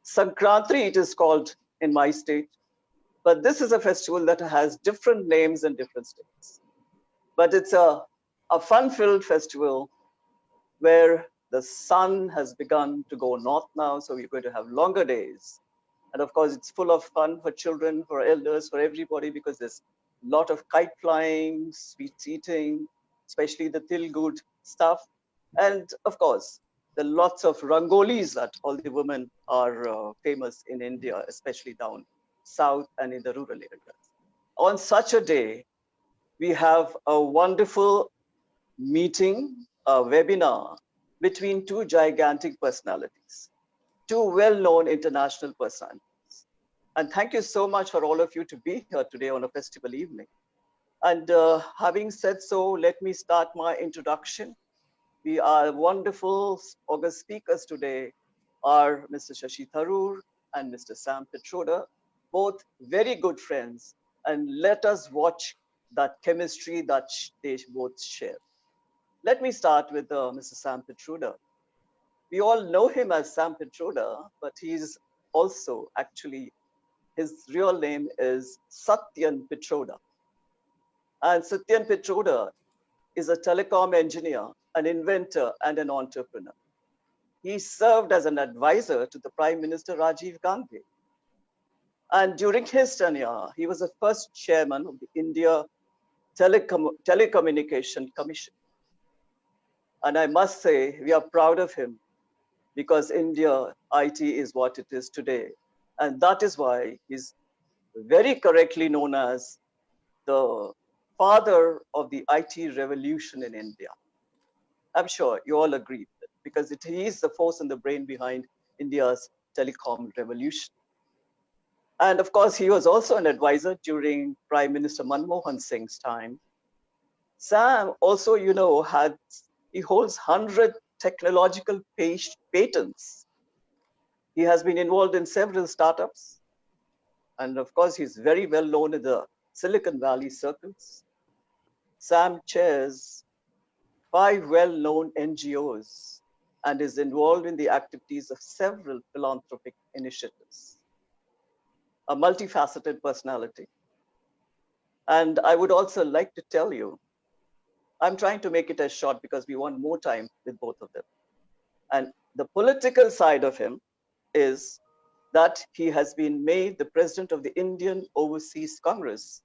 Sankranti, it is called in my state. But this is a festival that has different names in different states. But it's a fun-filled festival where the sun has begun to go north now, so we're going to have longer days. And of course, it's full of fun for children, for elders, for everybody, because there's a lot of kite flying, sweets eating, especially the Tilgud stuff. And of course, there are lots of rangolis that all the women are famous in India, especially down south and in the rural areas. On such a day, we have a wonderful meeting, a webinar between two gigantic personalities, two well-known international personalities. And thank you so much for all of you to be here today on a festival evening. And having said so, let me start my introduction. We are wonderful August speakers today are Mr. ShashiTharoor and Mr. SamPitroda, both very good friends. And let us watch that chemistry that they both share. Let me start with Mr. SamPitroda. We all know him as SamPitroda, but he's also actually, his real name is Satyan Pitroda. And Satyan Pitroda is a telecom engineer, an inventor, and an entrepreneur. He served as an advisor to the Prime Minister Rajiv Gandhi. And during his tenure, he was the first chairman of the India Telecommunication Commission. And I must say, we are proud of him because India IT is what it is today. And that is why he's very correctly known as the father of the IT revolution in India. I'm sure you all agree with it because he is the force and the brain behind India's telecom revolution. And of course, he was also an advisor during Prime Minister Manmohan Singh's time. Sam also, you know, he holds 100 technological patents. He has been involved in several startups. And of course, he's very well known in the Silicon Valley circles. Sam chairs 5 well-known NGOs and is involved in the activities of several philanthropic initiatives. A multifaceted personality. And I would also like to tell you, I'm trying to make it as short because we want more time with both of them. And the political side of him is that he has been made the president of the Indian Overseas Congress.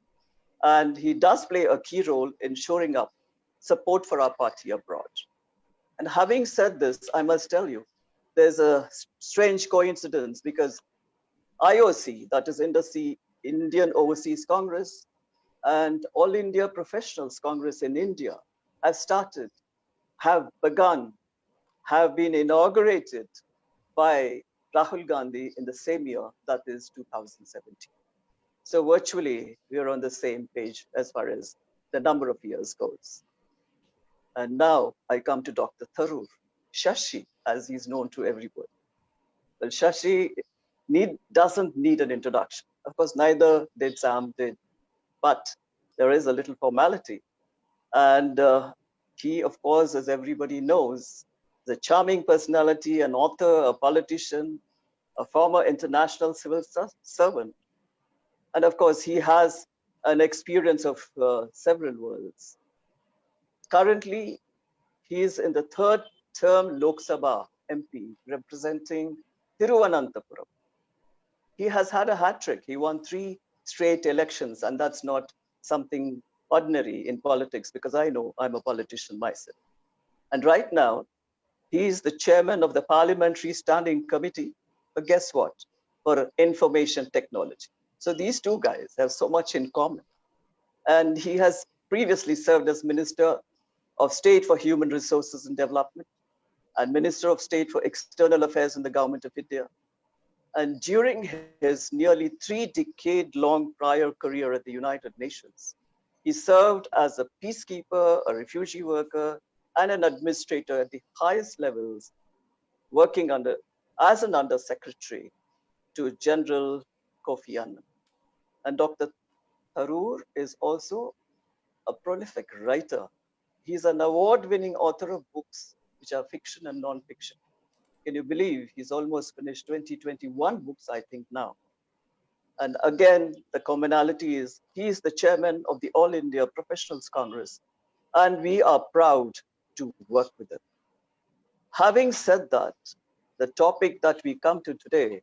And he does play a key role in shoring up support for our party abroad. And having said this, I must tell you, there's a strange coincidence because IOC, that is Indian Overseas Congress, and All India Professionals Congress in India have begun, have been inaugurated by Rahul Gandhi in the same year, that is 2017. So virtually, we are on the same page as far as the number of years goes. And now I come to Dr. Tharoor, Shashi, as he's known to everybody. Well, Shashi doesn't need an introduction. Of course, neither did Sam did, but there is a little formality. And he, of course, as everybody knows, is a charming personality, an author, a politician, a former international civil servant. And of course, he has an experience of several worlds. Currently, he is in the 3rd term Lok Sabha MP representing Thiruvananthapuram. He has had a hat trick. He won 3 straight elections, and that's not something ordinary in politics because I know I'm a politician myself. And right now, he is the chairman of the Parliamentary Standing Committee, but guess what? For information technology. So these two guys have so much in common. And he has previously served as Minister of State for Human Resources and Development and Minister of State for External Affairs in the Government of India. And during his nearly 3-decade-long prior career at the United Nations, he served as a peacekeeper, a refugee worker, and an administrator at the highest levels, working as an undersecretary to General Kofi Annan. And Dr. Tharoor is also a prolific writer. He's an award-winning author of books which are fiction and non-fiction. Can you believe he's almost finished 21 books, I think now. And again, the commonality is he is the chairman of the All India Professionals Congress, and we are proud to work with him. Having said that, the topic that we come to today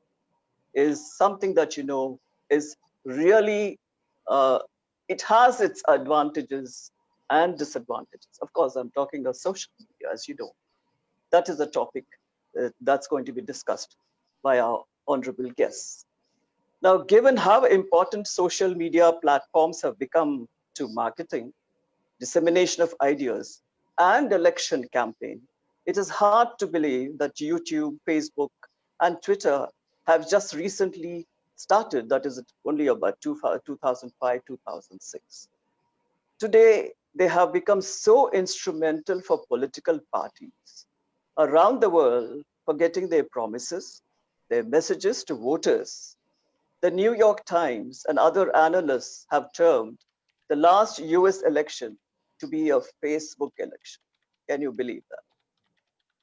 is something that is really, it has its advantages and disadvantages. Of course, I'm talking of social media, as you know. That is a topic that's going to be discussed by our honorable guests. Now, given how important social media platforms have become to marketing, dissemination of ideas, and election campaign, it is hard to believe that YouTube, Facebook, and Twitter have just recently started, that is only about 2005, 2006. Today, they have become so instrumental for political parties around the world forgetting their promises, their messages to voters. The New York Times and other analysts have termed the last US election to be a Facebook election. Can you believe that?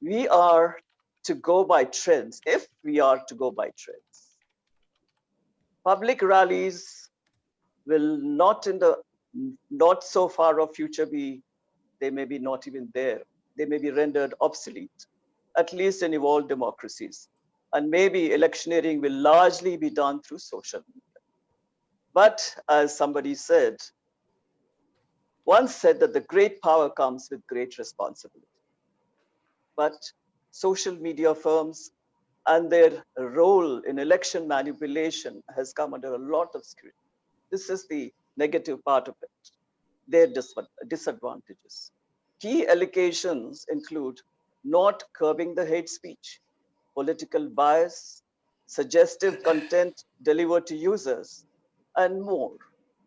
We are to go by trends, if we are to go by trends. Public rallies will not in the not so far of future be, they may be not even there. They may be rendered obsolete, at least in evolved democracies. And maybe electioneering will largely be done through social media. But as somebody said, once said that the great power comes with great responsibility. But social media firms and their role in election manipulation has come under a lot of scrutiny. This is the negative part of it, their disadvantages. Key allegations include not curbing the hate speech, political bias, suggestive content delivered to users, and more.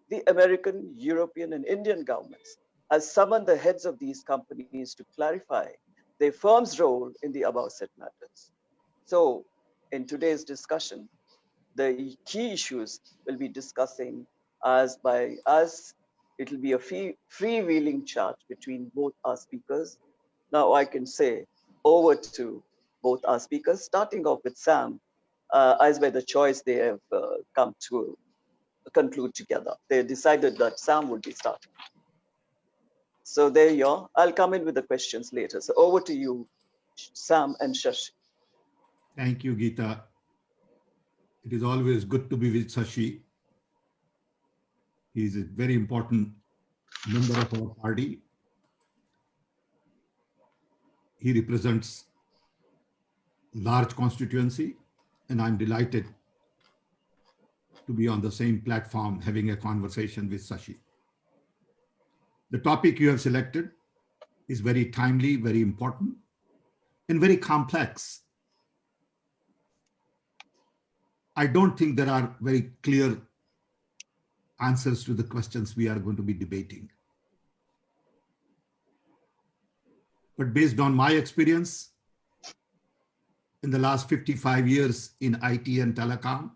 The American, European, and Indian governments has summoned the heads of these companies to clarify their firm's role in the above said matters. So, in today's discussion, the key issues we'll be discussing as it will be a freewheeling chat between both our speakers. Now I can say over to both our speakers, starting off with Sam, as by the choice they have come to conclude together. They decided that Sam would be starting. So there you are. I'll come in with the questions later. So over to you, Sam and Shashi. Thank you, Geeta. It is always good to be with Shashi. He is a very important member of our party. He represents large constituency, and I'm delighted to be on the same platform having a conversation with Shashi. The topic you have selected is very timely, very important, and very complex. I don't think there are very clear answers to the questions we are going to be debating. But based on my experience in the last 55 years in IT and telecom,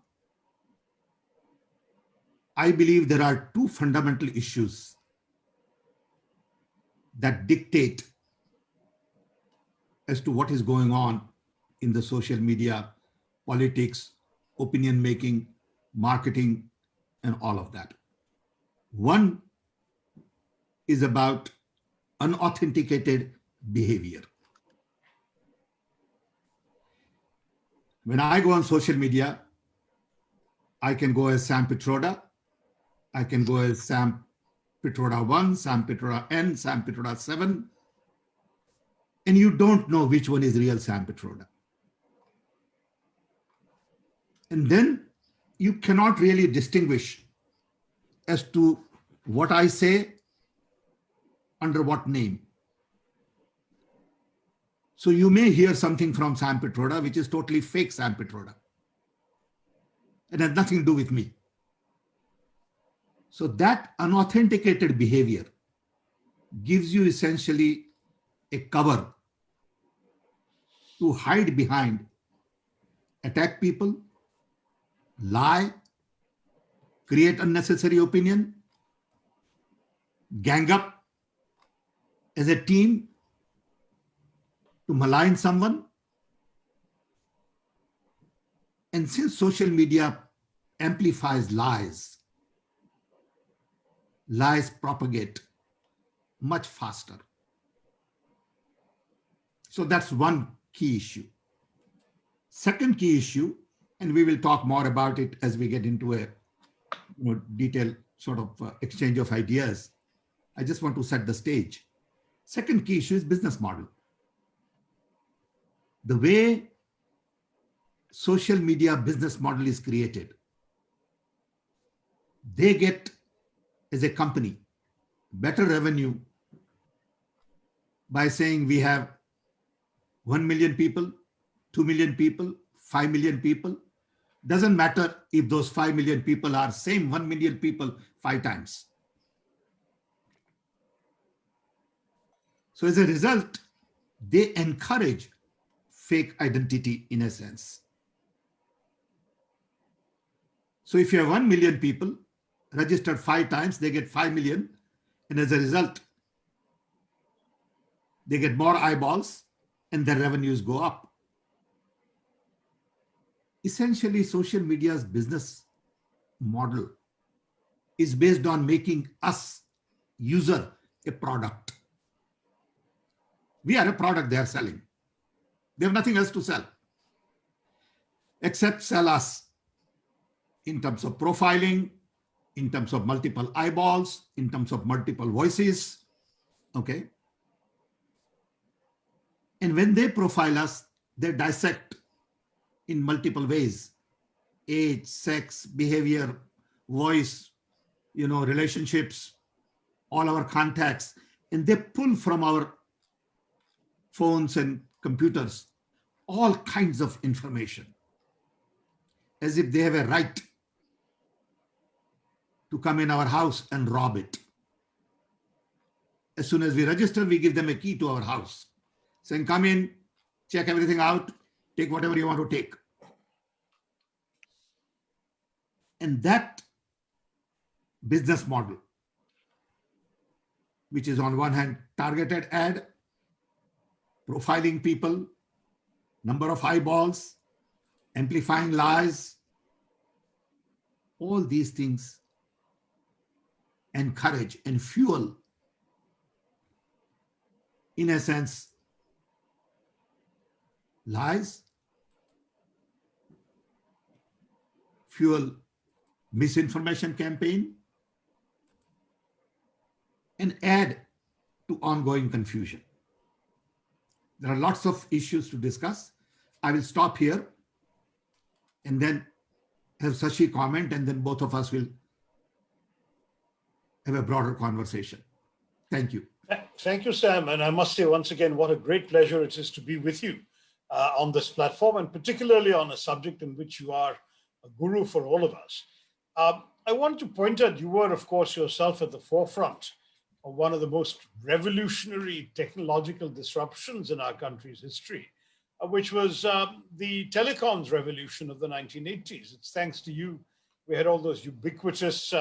I believe there are two fundamental issues that dictate as to what is going on in the social media, politics, opinion making, marketing, and all of that. One is about unauthenticated behavior. When I go on social media, I can go as SamPitroda, I can go as SamPitroda 1, SamPitroda N, SamPitroda 7, and you don't know which one is real SamPitroda. And then you cannot really distinguish as to what I say under what name. So you may hear something from SamPitroda, which is totally fake SamPitroda. It has nothing to do with me. So that unauthenticated behavior gives you essentially a cover to hide behind, attack people, lie, create unnecessary opinion, gang up as a team to malign someone, And since social media amplifies lies, lies propagate much faster. So that's one key issue. Second key issue, and we will talk more about it as we get into a detailed sort of exchange of ideas. I just want to set the stage. Second key issue is business model. The way social media business model is created, they get, as a company, better revenue by saying we have 1 million people, 2 million people, 5 million people. Doesn't matter if those 5 million people are same 1 million people 5 times. So as a result, they encourage fake identity in a sense. So if you have 1 million people registered 5 times, they get 5 million. And as a result, they get more eyeballs and their revenues go up. Essentially, social media's business model is based on making us, user, a product. We are a product they are selling. They have nothing else to sell except sell us in terms of profiling, in terms of multiple eyeballs, in terms of multiple voices, okay? And when they profile us, they dissect in multiple ways: age, sex, behavior, voice, relationships, all our contacts, and they pull from our phones and computers all kinds of information as if they have a right to come in our house and rob it. As soon as we register, we give them a key to our house, saying, come in, check everything out, take whatever you want to take. And that business model, which is on one hand targeted ad, profiling people, number of eyeballs, amplifying lies, all these things encourage and fuel, in a sense, lies, fuel misinformation campaign, and add to ongoing confusion. There are lots of issues to discuss. I will stop here and then have Shashi comment, and then both of us will have a broader conversation. Thank you. Thank you, Sam. And I must say once again, what a great pleasure it is to be with you on this platform, and particularly on a subject in which you are a guru for all of us. I want to point out, you were, of course, yourself at the forefront of one of the most revolutionary technological disruptions in our country's history, which was the Telecoms Revolution of the 1980s. It's thanks to you we had all those ubiquitous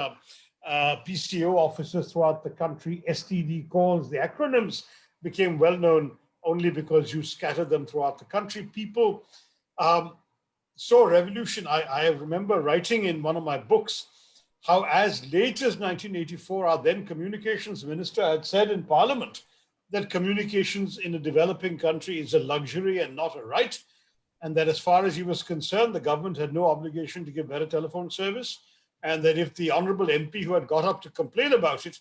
PCO offices throughout the country, STD calls. The acronyms became well known only because you scattered them throughout the country. People saw revolution. I remember writing in one of my books how as late as 1984, our then communications minister had said in Parliament that communications in a developing country is a luxury and not a right, and that as far as he was concerned, the government had no obligation to give better telephone service, and that if the honorable MP who had got up to complain about it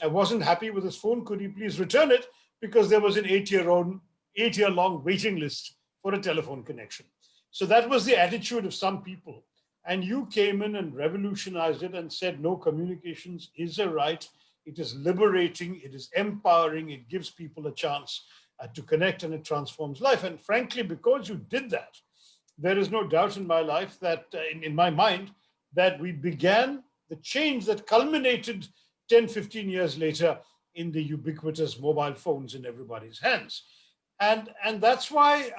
wasn't happy with his phone, could he please return it, because there was an 8-year-long waiting list for a telephone connection. So that was the attitude of some people. And you came in and revolutionized it and said, no, communications is a right. It is liberating, it is empowering, it gives people a chance to connect, and it transforms life. And frankly, because you did that, there is no doubt in my life that, in my mind, that we began the change that culminated 10, 15 years later in the ubiquitous mobile phones in everybody's hands. And that's why,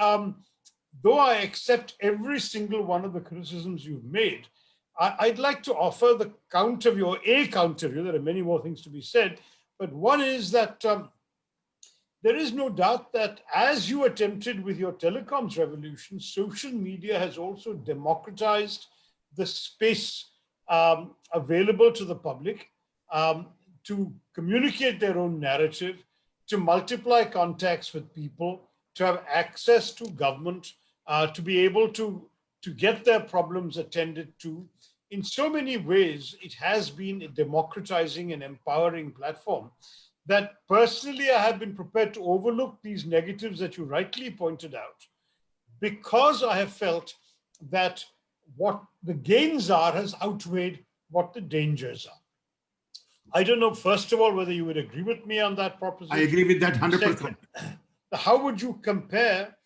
though I accept every single one of the criticisms you've made, I'd like to offer the counter view, there are many more things to be said, but one is that there is no doubt that as you attempted with your telecoms revolution, social media has also democratized the space available to the public to communicate their own narrative, to multiply contacts with people, to have access to government, to be able to get their problems attended to. In so many ways, it has been a democratizing and empowering platform that personally I have been prepared to overlook these negatives that you rightly pointed out, because I have felt that what the gains are has outweighed what the dangers are. I don't know, first of all, whether you would agree with me on that proposition. I agree with that 100%. Second, how would you compare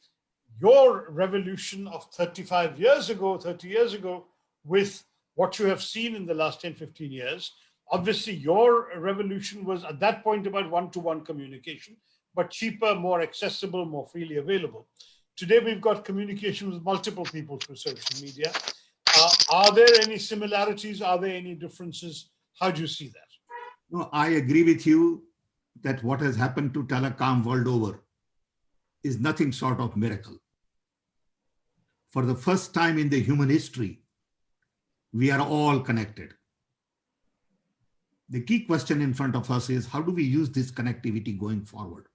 your revolution of 35 years ago, 30 years ago, with what you have seen in the last 10, 15 years? Obviously, your revolution was at that point about one-to-one communication, but cheaper, more accessible, more freely available. Today, we've got communication with multiple people through social media. Are there any similarities? Are there any differences? How do you see that? No, I agree with you that what has happened to telecom world over is nothing short of miracle. For the first time in the human history, we are all connected. The key question in front of us is, how do we use this connectivity going forward?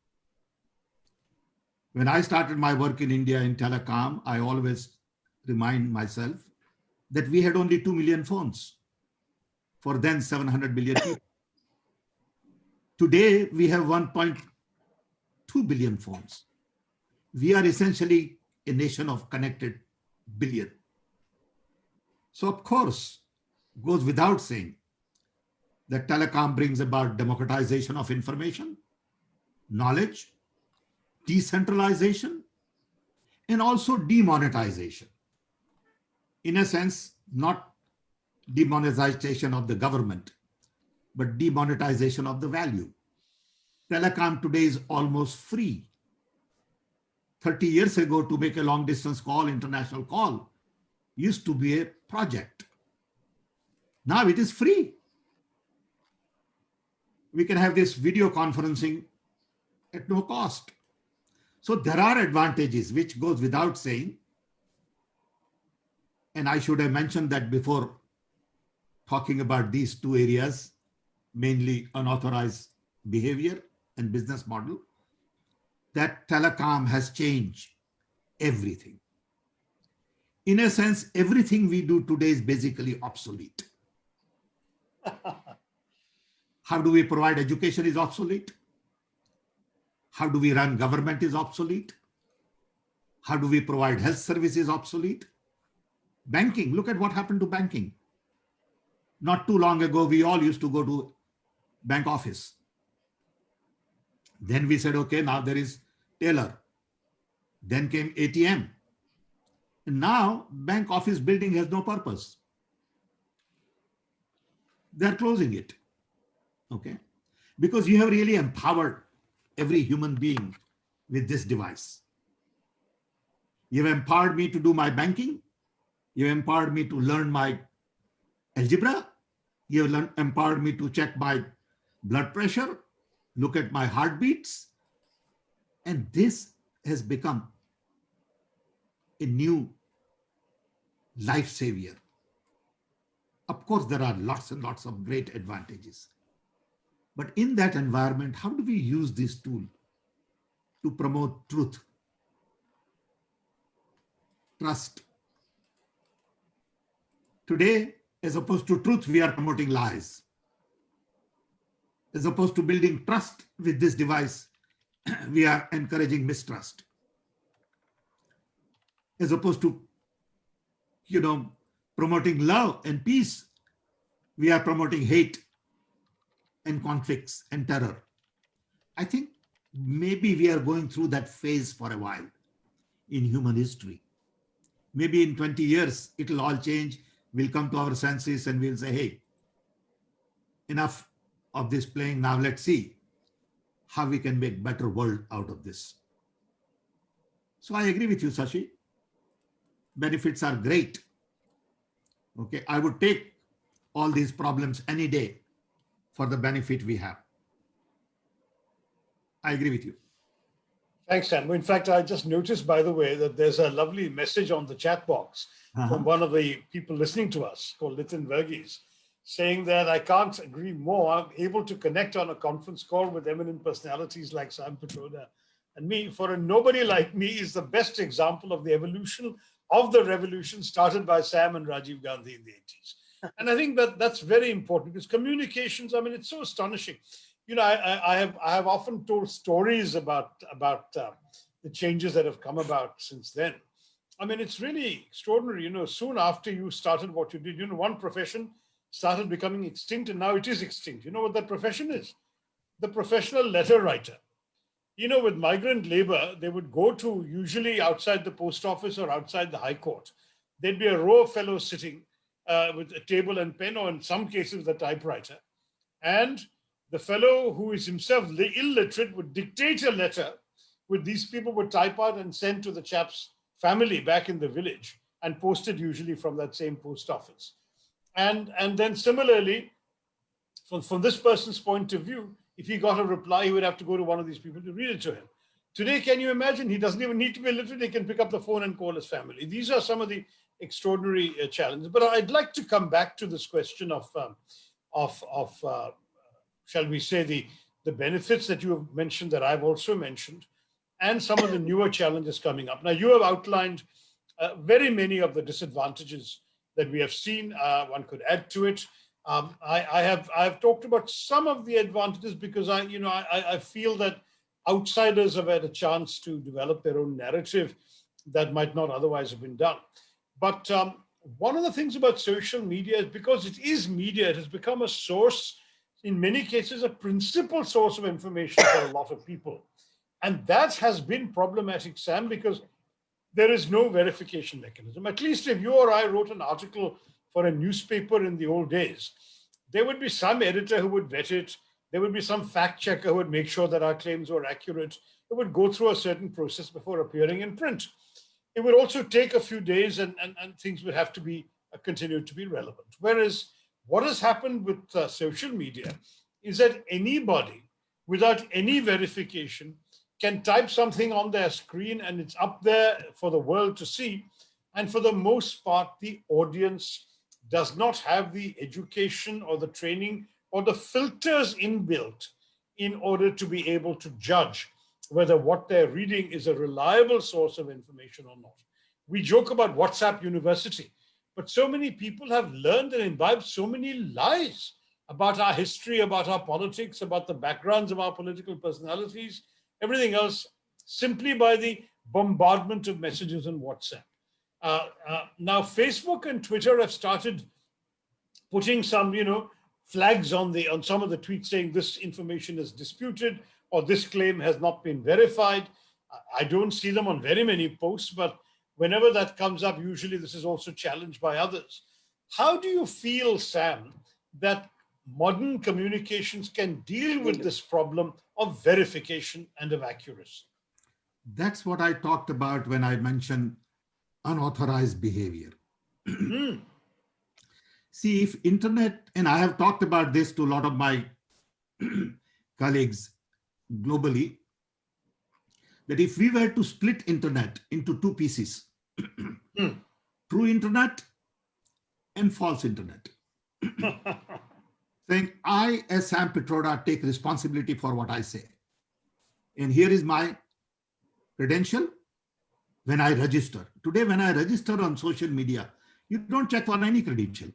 When I started my work in India in telecom, I always remind myself that we had only 2 million phones for then 700 million people. Today, we have 1.2 billion phones. We are essentially a nation of connected billion. So of course, goes without saying that telecom brings about democratization of information, knowledge, decentralization, and also demonetization. In a sense, not demonetization of the government, but demonetization of the value. Telecom today is almost free. 30 years ago, to make a long distance call, international call, used to be a project. Now it is free. We can have this video conferencing at no cost. So there are advantages, which goes without saying. And I should have mentioned that before talking about these two areas, mainly unauthorized behavior and business model, that telecom has changed everything. In a sense, everything we do today is basically obsolete. How do we provide education is obsolete. How do we run government is obsolete. How do we provide health services obsolete. Banking, look at what happened to banking. Not too long ago, we all used to go to bank office. Then we said, okay, now there is teller. Then came ATM. And now bank office building has no purpose. They're closing it. Okay. Because you have really empowered every human being with this device. You have empowered me to do my banking. You have empowered me to learn my algebra. You have empowered me to check my blood pressure, look at my heartbeats. And this has become a new life savior. Of course, there are lots and lots of great advantages. But in that environment, how do we use this tool to promote truth, trust? Today, as opposed to truth, we are promoting lies. As opposed to building trust with this device, we are encouraging mistrust. As opposed to, promoting love and peace, we are promoting hate and conflicts and terror. I think maybe we are going through that phase for a while in human history. Maybe in 20 years, it'll all change. We'll come to our senses and we'll say, hey, enough of this playing. Now let's see how we can make better world out of this. So I agree with you, Shashi. Benefits are great. Okay, I would take all these problems any day for the benefit we have. I agree with you. Thanks, Sam. In fact, I just noticed, by the way, that there's a lovely message on the chat box from one of the people listening to us called Nitin Verghese, saying that I can't agree more. I'm able to connect on a conference call with eminent personalities like Sam Pitroda and me. For a nobody like me is the best example of the evolution of the revolution started by Sam and Rajiv Gandhi in the 80s. And I think that that's very important because communications, I mean, it's so astonishing. You know, I have often told stories about the changes that have come about since then. I mean, it's really extraordinary. You know, soon after you started what you did, you know, one profession started becoming extinct and now it is extinct. You know what that profession is? The professional letter writer. You know, with migrant labor, they would go to usually outside the post office or outside the high court. There'd be a row of fellows sitting with a table and pen, or in some cases, the typewriter. And the fellow who is himself illiterate would dictate a letter, which these people would type out and send to the chap's family back in the village and posted usually from that same post office. And then similarly, from this person's point of view, if he got a reply, he would have to go to one of these people to read it to him. Today, can you imagine? He doesn't even need to be illiterate. He can pick up the phone and call his family. These are some of the extraordinary challenges. But I'd like to come back to this question of shall we say, the benefits that you have mentioned, that I've also mentioned, and some of the newer challenges coming up. Now, you have outlined very many of the disadvantages that we have seen. One could add to it. I've talked about some of the advantages because I feel that outsiders have had a chance to develop their own narrative that might not otherwise have been done. But one of the things about social media is because it is media, it has become a source, in many cases, a principal source of information for a lot of people. And that has been problematic, Sam, because there is no verification mechanism. At least if you or I wrote an article for a newspaper in the old days, there would be some editor who would vet it. There would be some fact checker who would make sure that our claims were accurate. It would go through a certain process before appearing in print. It would also take a few days and things would have to be continued to be relevant. Whereas what has happened with social media is that anybody without any verification can type something on their screen and it's up there for the world to see. And for the most part, the audience does not have the education or the training or the filters inbuilt in order to be able to judge whether what they're reading is a reliable source of information or not. We joke about WhatsApp University, but so many people have learned and imbibed so many lies about our history, about our politics, about the backgrounds of our political personalities, everything else, simply by the bombardment of messages on WhatsApp. Now, Facebook and Twitter have started putting some, flags on some of the tweets saying this information is disputed or this claim has not been verified. I don't see them on very many posts, but whenever that comes up, usually this is also challenged by others. How do you feel, Sam, that modern communications can deal with this problem of verification and of accuracy? That's what I talked about when I mentioned unauthorized behavior. See, if internet, and I have talked about this to a lot of my colleagues globally, that if we were to split internet into two pieces, true internet and false internet, saying I, as Sam Pitroda, take responsibility for what I say. And here is my credential when I register. Today, when I register on social media, you don't check for any credential.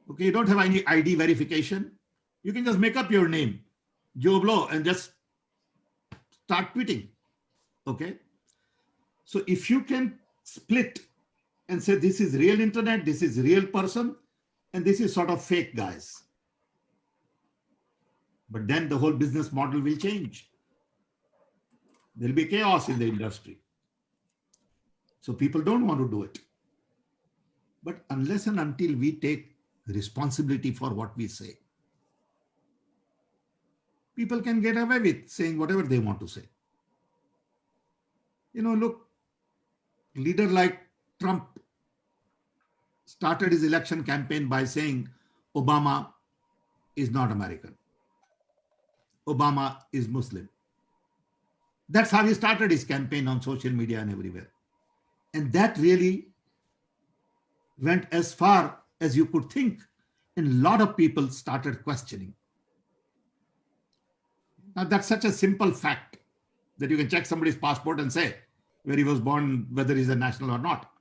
Okay, you don't have any ID verification. You can just make up your name, Joe Blow, and just start tweeting. Okay. So if you can split and say this is real internet, this is real person, and this is sort of fake guys. But then the whole business model will change. There'll be chaos in the industry. So people don't want to do it. But unless and until we take responsibility for what we say, people can get away with saying whatever they want to say. Look, leader like Trump started his election campaign by saying Obama is not American. Obama is Muslim. That's how he started his campaign on social media and everywhere. And that really went as far as you could think. And a lot of people started questioning. Now, that's such a simple fact that you can check somebody's passport and say where he was born, whether he's a national or not.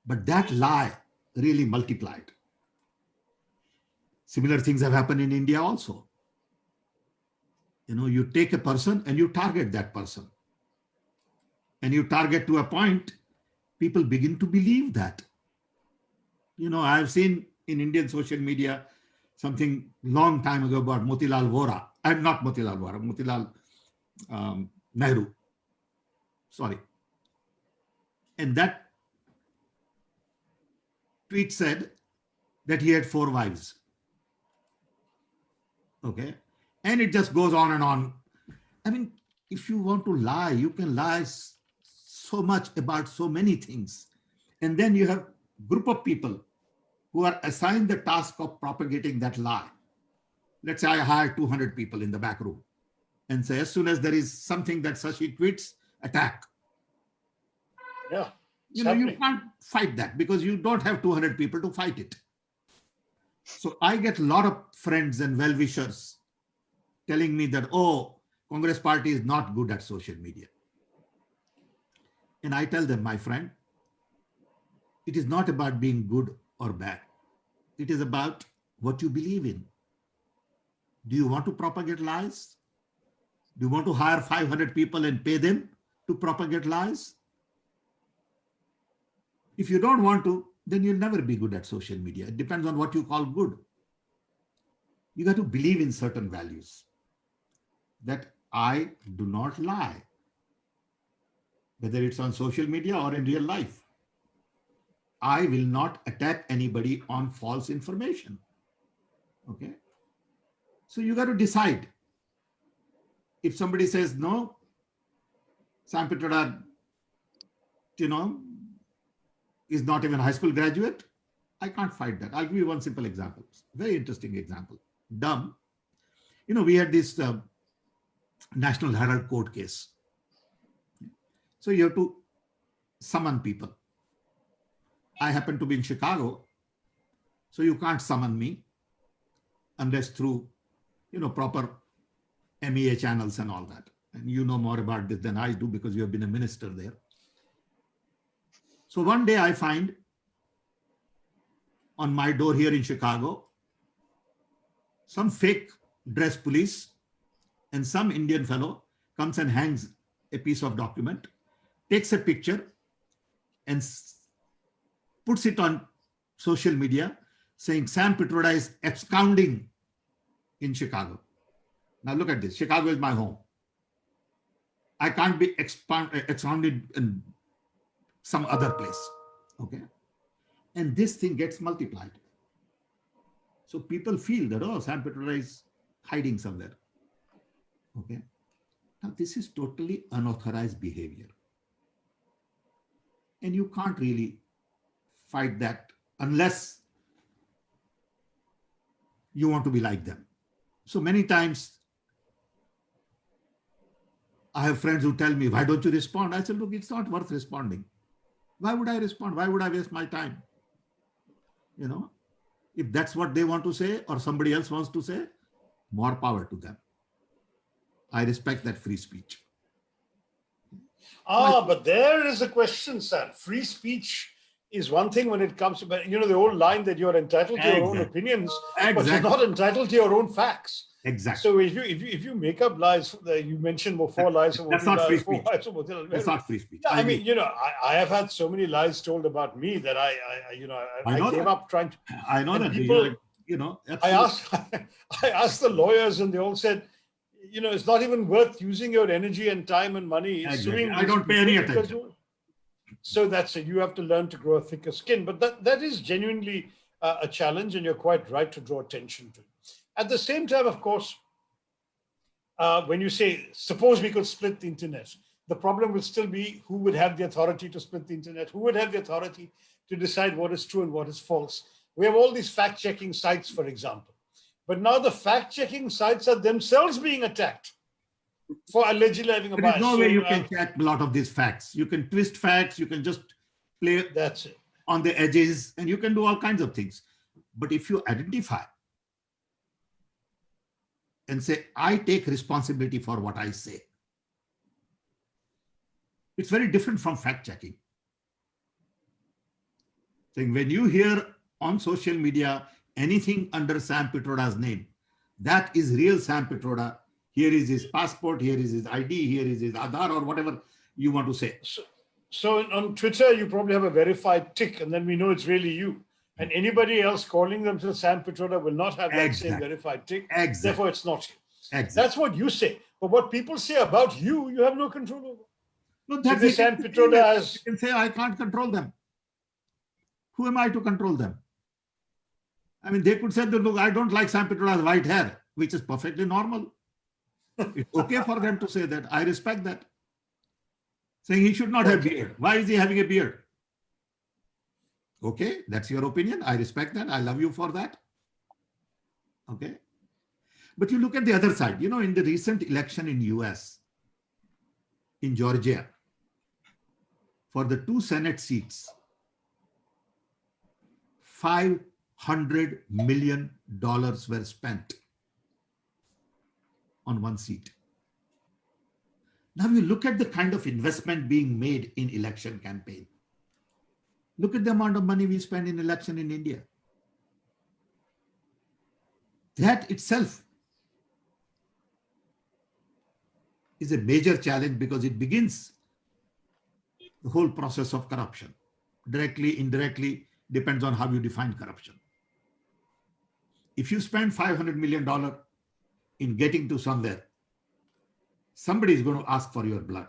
But that lie really multiplied. Similar things have happened in India also. You take a person and you target that person. And you target to a point, people begin to believe that. I've seen in Indian social media something long time ago about Motilal Vora. I'm not Motilal Vora, Motilal Nehru. Sorry. And that tweet said that he had 4 wives. Okay. And it just goes on and on. I mean, if you want to lie, you can lie so much about so many things. And then you have a group of people who are assigned the task of propagating that lie. Let's say I hire 200 people in the back room and say, as soon as there is something that Shashi tweets, attack. Yeah. You can't fight that because you don't have 200 people to fight it. So I get a lot of friends and well-wishers telling me that, oh, Congress party is not good at social media. And I tell them, my friend, it is not about being good or bad. It is about what you believe in. Do you want to propagate lies? Do you want to hire 500 people and pay them to propagate lies? If you don't want to, then you'll never be good at social media. It depends on what you call good. You got to believe in certain values. That I do not lie, whether it's on social media or in real life. I will not attack anybody on false information. Okay. So you got to decide. If somebody says, no, SamPitroda, is not even a high school graduate, I can't fight that. I'll give you one simple example. Very interesting example. Dumb. We had this National Herald court case. So you have to summon people. I happen to be in Chicago, so you can't summon me unless through, proper MEA channels and all that. And you know more about this than I do because you have been a minister there. So one day I find on my door here in Chicago, some fake dress police and some Indian fellow comes and hangs a piece of document, takes a picture and puts it on social media saying SamPitroda is absconding in Chicago. Now look at this. Chicago is my home. I can't be absconded in some other place. Okay. And this thing gets multiplied. So people feel that, oh, SamPitroda is hiding somewhere. Okay. Now this is totally unauthorized behavior. And you can't really fight that unless you want to be like them. So many times I have friends who tell me, why don't you respond? I said, look, it's not worth responding. Why would I respond? Why would I waste my time? If that's what they want to say or somebody else wants to say, more power to them. I respect that free speech. But there is a question, sir. Free speech is one thing when it comes to, the old line that you're entitled to your own opinions, but you're not entitled to your own facts. Exactly. So if you make up lies, you mentioned 4 lies. That's not free speech. That's not free speech. I mean, I have had so many lies told about me that I gave up trying to. I know that. People, absolutely. I asked the lawyers, and they all said, it's not even worth using your energy and time and money. Exactly. I don't pay any attention. So that's it. You have to learn to grow a thicker skin. But that is genuinely a challenge, and you're quite right to draw attention to. At the same time, of course, when you say, suppose we could split the internet, the problem will still be who would have the authority to split the internet, who would have the authority to decide what is true and what is false. We have all these fact-checking sites, for example. But now the fact-checking sites are themselves being attacked. for allegedly having a There is bias. no way you can check a lot of these facts. You can twist facts. You can just play That's it. on the edges, and you can do all kinds of things. But if you identify and say, I take responsibility for what I say, it's very different from fact checking. Saying when you hear on social media anything under Sam Pitroda's name, that is real Sam Pitroda. Here is his passport, here is his ID, here is his Aadhaar, or whatever you want to say. So on Twitter, you probably have a verified tick, and then we know it's really you. And anybody else calling themselves Sam Pitroda will not have that same verified tick. Exactly. Therefore, it's not you. Exactly. That's what you say. But what people say about you, you have no control over. No, So that's Sam Pitroda has... You can say, I can't control them. Who am I to control them? I mean, they could say, look, I don't like Sam Pitroda's white hair, which is perfectly normal. It's okay for them to say that. I respect that. Saying he should not have beard. Why is he having a beard? Okay, that's your opinion. I respect that. I love you for that. Okay. But you look at the other side. You know, in the recent election in US, in Georgia, for the 2 Senate seats, $500 million were spent on one seat. Now you look at the kind of investment being made in election campaign. Look at the amount of money we spend in election in India. That itself is a major challenge because it begins the whole process of corruption. Directly, indirectly, depends on how you define corruption. If you spend $500 million in getting to somewhere, somebody is going to ask for your blood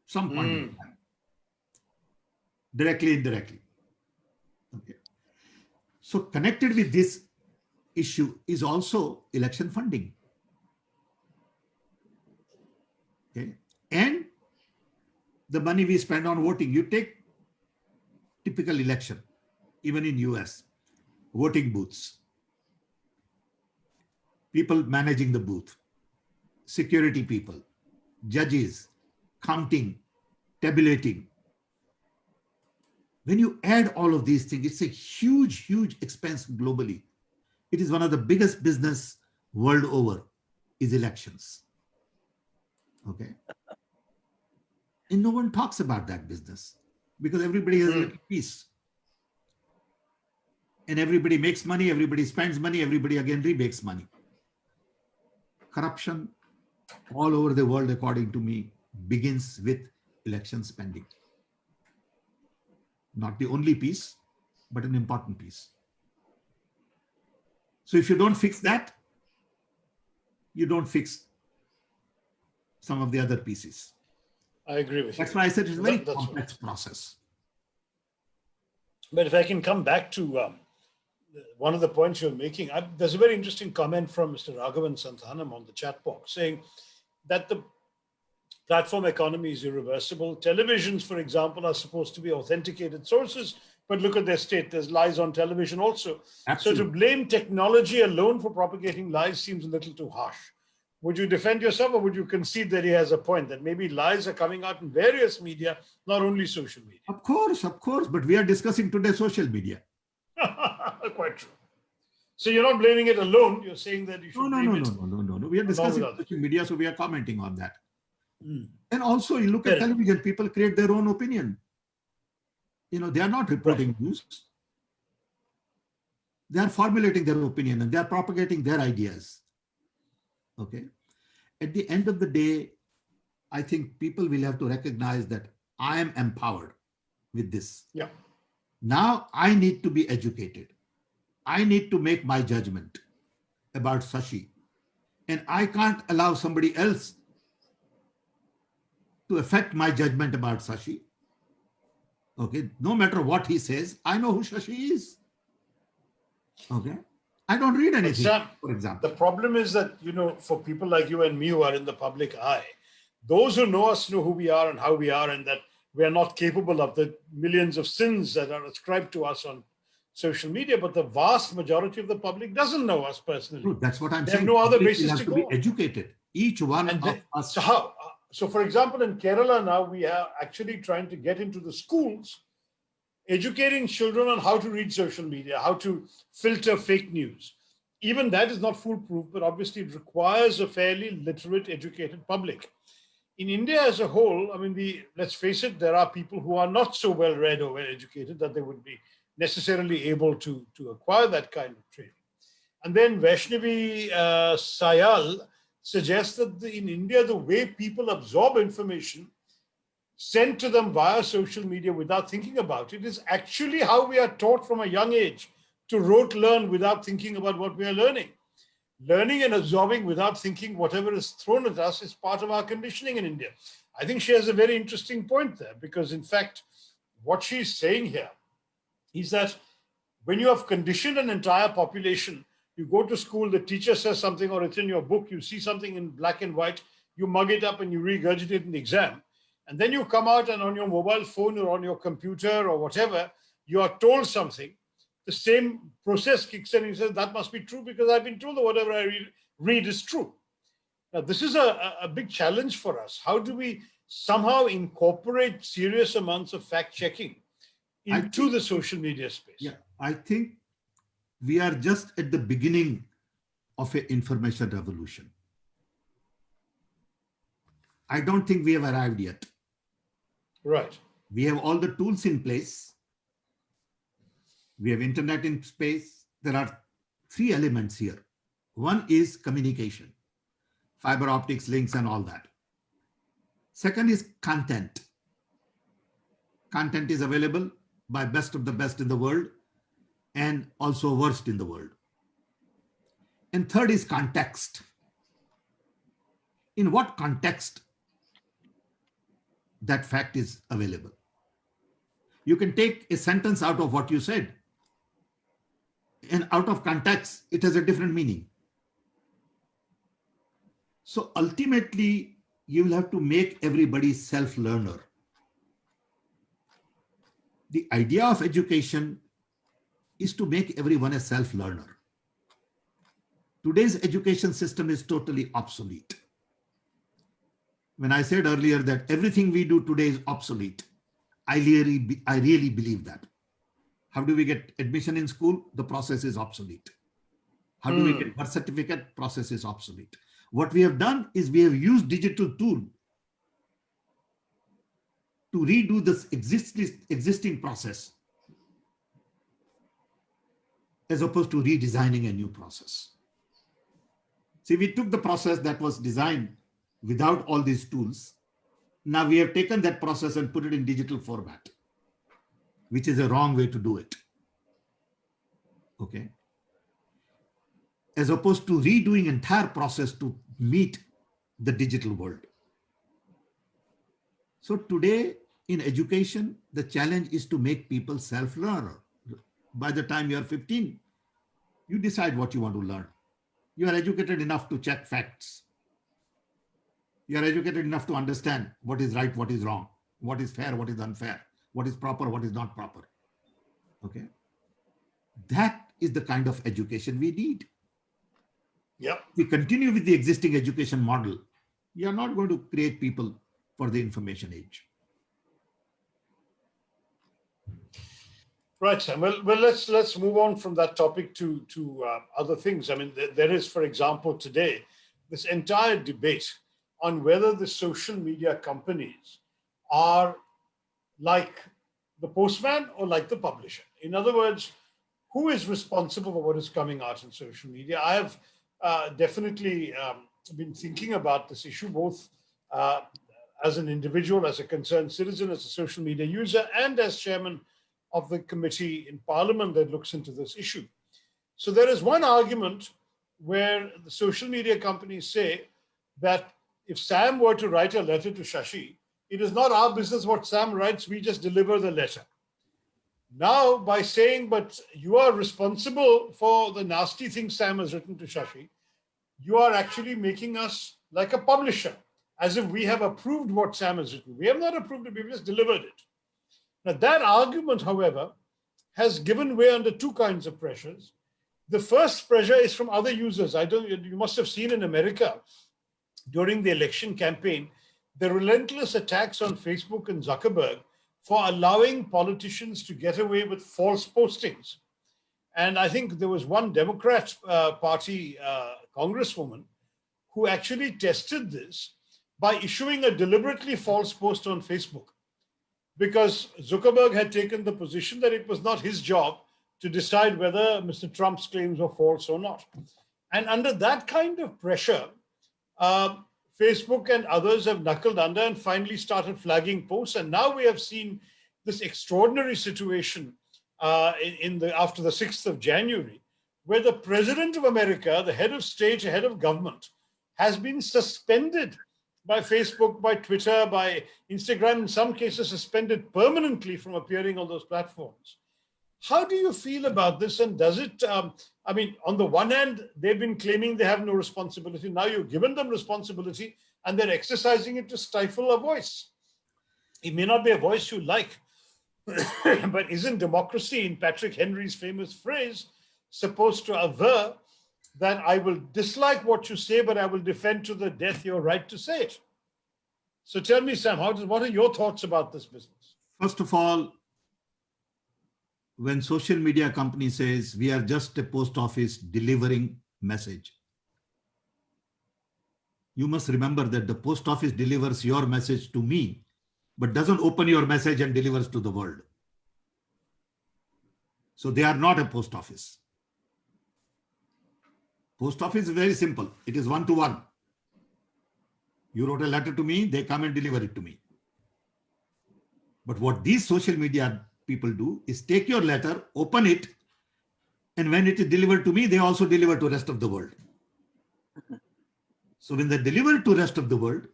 some point in time. Directly, indirectly. Okay. So connected with this issue is also election funding. Okay. And the money we spend on voting. You take typical election, even in US, voting booths, people managing the booth, security people, judges, counting, tabulating. When you add all of these things, it's a huge, huge expense globally. It is one of the biggest business world over is elections. Okay. And no one talks about that business because everybody has a little piece. And everybody makes money, everybody spends money, everybody again remakes money. Corruption all over the world, according to me, begins with election spending. Not the only piece, but an important piece. So if you don't fix that, you don't fix some of the other pieces. I agree with you. That's why I said it's a very complex process. But if I can come back to one of the points you're making, there's a very interesting comment from Mr. Raghavan Santhanam on the chat box saying that the platform economy is irreversible. Televisions, for example, are supposed to be authenticated sources, but look at their state. There's lies on television also. Absolutely. So to blame technology alone for propagating lies seems a little too harsh. Would you defend yourself, or would you concede that he has a point, that maybe lies are coming out in various media, not only social media? Of course, but we are discussing today social media. Quite true. So you're not blaming it alone. You're saying that you should blame it. No. We are discussing social media, so we are commenting on that. And also, you look at television, people create their own opinion. You know, they are not reporting news. They are formulating their opinion and they are propagating their ideas. Okay. At the end of the day, I think people will have to recognize that I am empowered with this. Yeah. Now I need to be educated. I need to make my judgment about Shashi. And I can't allow somebody else to affect my judgment about Shashi. Okay. No matter what he says, I know who Shashi is. Okay. I don't read anything, for example. The problem is that, you know, for people like you and me who are in the public eye, those who know us know who we are and how we are, and that we are not capable of the millions of sins that are ascribed to us on social media. But the vast majority of the public doesn't know us personally. That's what I'm saying. They have no other basis to be educated. Each one And of us. so how? So for example, in Kerala now, we are actually trying to get into the schools, educating children on how to read social media, how to filter fake news. Even that is not foolproof, but obviously it requires a fairly literate, educated public. In India as a whole, I mean, let's face it, there are people who are not so well read or well educated that they would be necessarily able to acquire that kind of training. And then Vaishnavi Sayal suggests that in India, the way people absorb information sent to them via social media without thinking about it is actually how we are taught from a young age to rote learn without thinking about what we are learning. Learning and absorbing without thinking whatever is thrown at us is part of our conditioning in India. I think she has a very interesting point there, because in fact, what she's saying here is that when you have conditioned an entire population, you go to school, the teacher says something or it's in your book, you see something in black and white, you mug it up and you regurgitate in the exam. And then you come out and on your mobile phone or on your computer or whatever, you are told something. The same process kicks in and says, that must be true because I've been told that whatever I read is true. Now, this is a big challenge for us. How do we somehow incorporate serious amounts of fact checking into the social media space? Yeah, I think we are just at the beginning of an information revolution. I don't think we have arrived yet. Right. We have all the tools in place. We have internet in space. There are three elements here. One is communication, fiber optics, links, and all that. Second is content. Content is available by best of the best in the world and also worst in the world. And third is context. In what context that fact is available? You can take a sentence out of what you said, and out of context, it has a different meaning. So ultimately, you will have to make everybody self-learner. The idea of education is to make everyone a self-learner. Today's education system is totally obsolete. When I said earlier that everything we do today is obsolete, I really believe that. How do we get admission in school? The process is obsolete. How do we get birth certificate? Process is obsolete. What we have done is we have used digital tool to redo this existing process as opposed to redesigning a new process. See, we took the process that was designed without all these tools. Now we have taken that process and put it in digital format, which is a wrong way to do it. Okay. As opposed to redoing entire process to meet the digital world. So today in education, the challenge is to make people self-learner. By the time you are 15, you decide what you want to learn. You are educated enough to check facts. You are educated enough to understand what is right, what is wrong, what is fair, what is unfair, what is proper, what is not proper. Okay. That is the kind of education we need. Yep. If we continue with the existing education model, we are not going to create people for the information age. Right, Sam. Well, let's move on from that topic to other things. I mean, there is, for example, today, this entire debate on whether the social media companies are like the postman or like the publisher. In other words, who is responsible for what is coming out in social media? I have definitely been thinking about this issue, both as an individual, as a concerned citizen, as a social media user, and as chairman of the committee in Parliament that looks into this issue. So there is one argument where the social media companies say that if Sam were to write a letter to Shashi, it is not our business what Sam writes, we just deliver the letter. Now, by saying, but you are responsible for the nasty things Sam has written to Shashi, you are actually making us like a publisher, as if we have approved what Sam has written. We have not approved it, we've just delivered it. Now, that argument, however, has given way under two kinds of pressures. The first pressure is from other users. You must have seen in America, during the election campaign, the relentless attacks on Facebook and Zuckerberg for allowing politicians to get away with false postings. And I think there was one Democrat Party congresswoman who actually tested this by issuing a deliberately false post on Facebook, because Zuckerberg had taken the position that it was not his job to decide whether Mr. Trump's claims were false or not. And under that kind of pressure, Facebook and others have knuckled under and finally started flagging posts. And now we have seen this extraordinary situation after the 6th of January, where the President of America, the head of state, head of government, has been suspended by Facebook, by Twitter, by Instagram, in some cases suspended permanently from appearing on those platforms. How do you feel about this? And does it, I mean, on the one hand, they've been claiming they have no responsibility. Now you've given them responsibility and they're exercising it to stifle a voice. It may not be a voice you like, but isn't democracy, in Patrick Henry's famous phrase, supposed to aver that I will dislike what you say, but I will defend to the death your right to say it? So tell me, Sam, what are your thoughts about this business? First of all, when social media company says we are just a post office delivering message, you must remember that the post office delivers your message to me, but doesn't open your message and delivers to the world. So they are not a post office. Post office is very simple. It is one-to-one. You wrote a letter to me, they come and deliver it to me. But what these social media people do is take your letter, open it, and when it is delivered to me, they also deliver to the rest of the world. So when they deliver to the rest of the world,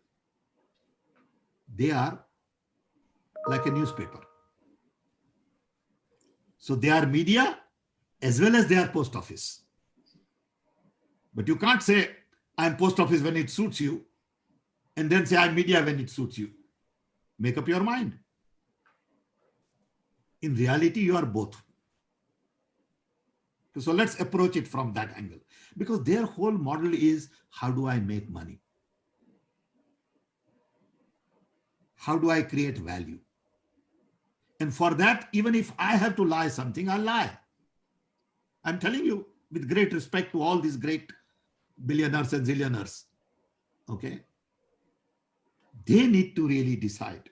they are like a newspaper. So they are media as well as they are post office. But you can't say, I'm post office when it suits you, and then say I'm media when it suits you. Make up your mind. In reality, you are both. So let's approach it from that angle, because their whole model is, how do I make money? How do I create value? And for that, even if I have to lie something, I'll lie. I'm telling you, with great respect to all these great billionaires and zillionaires, okay? They need to really decide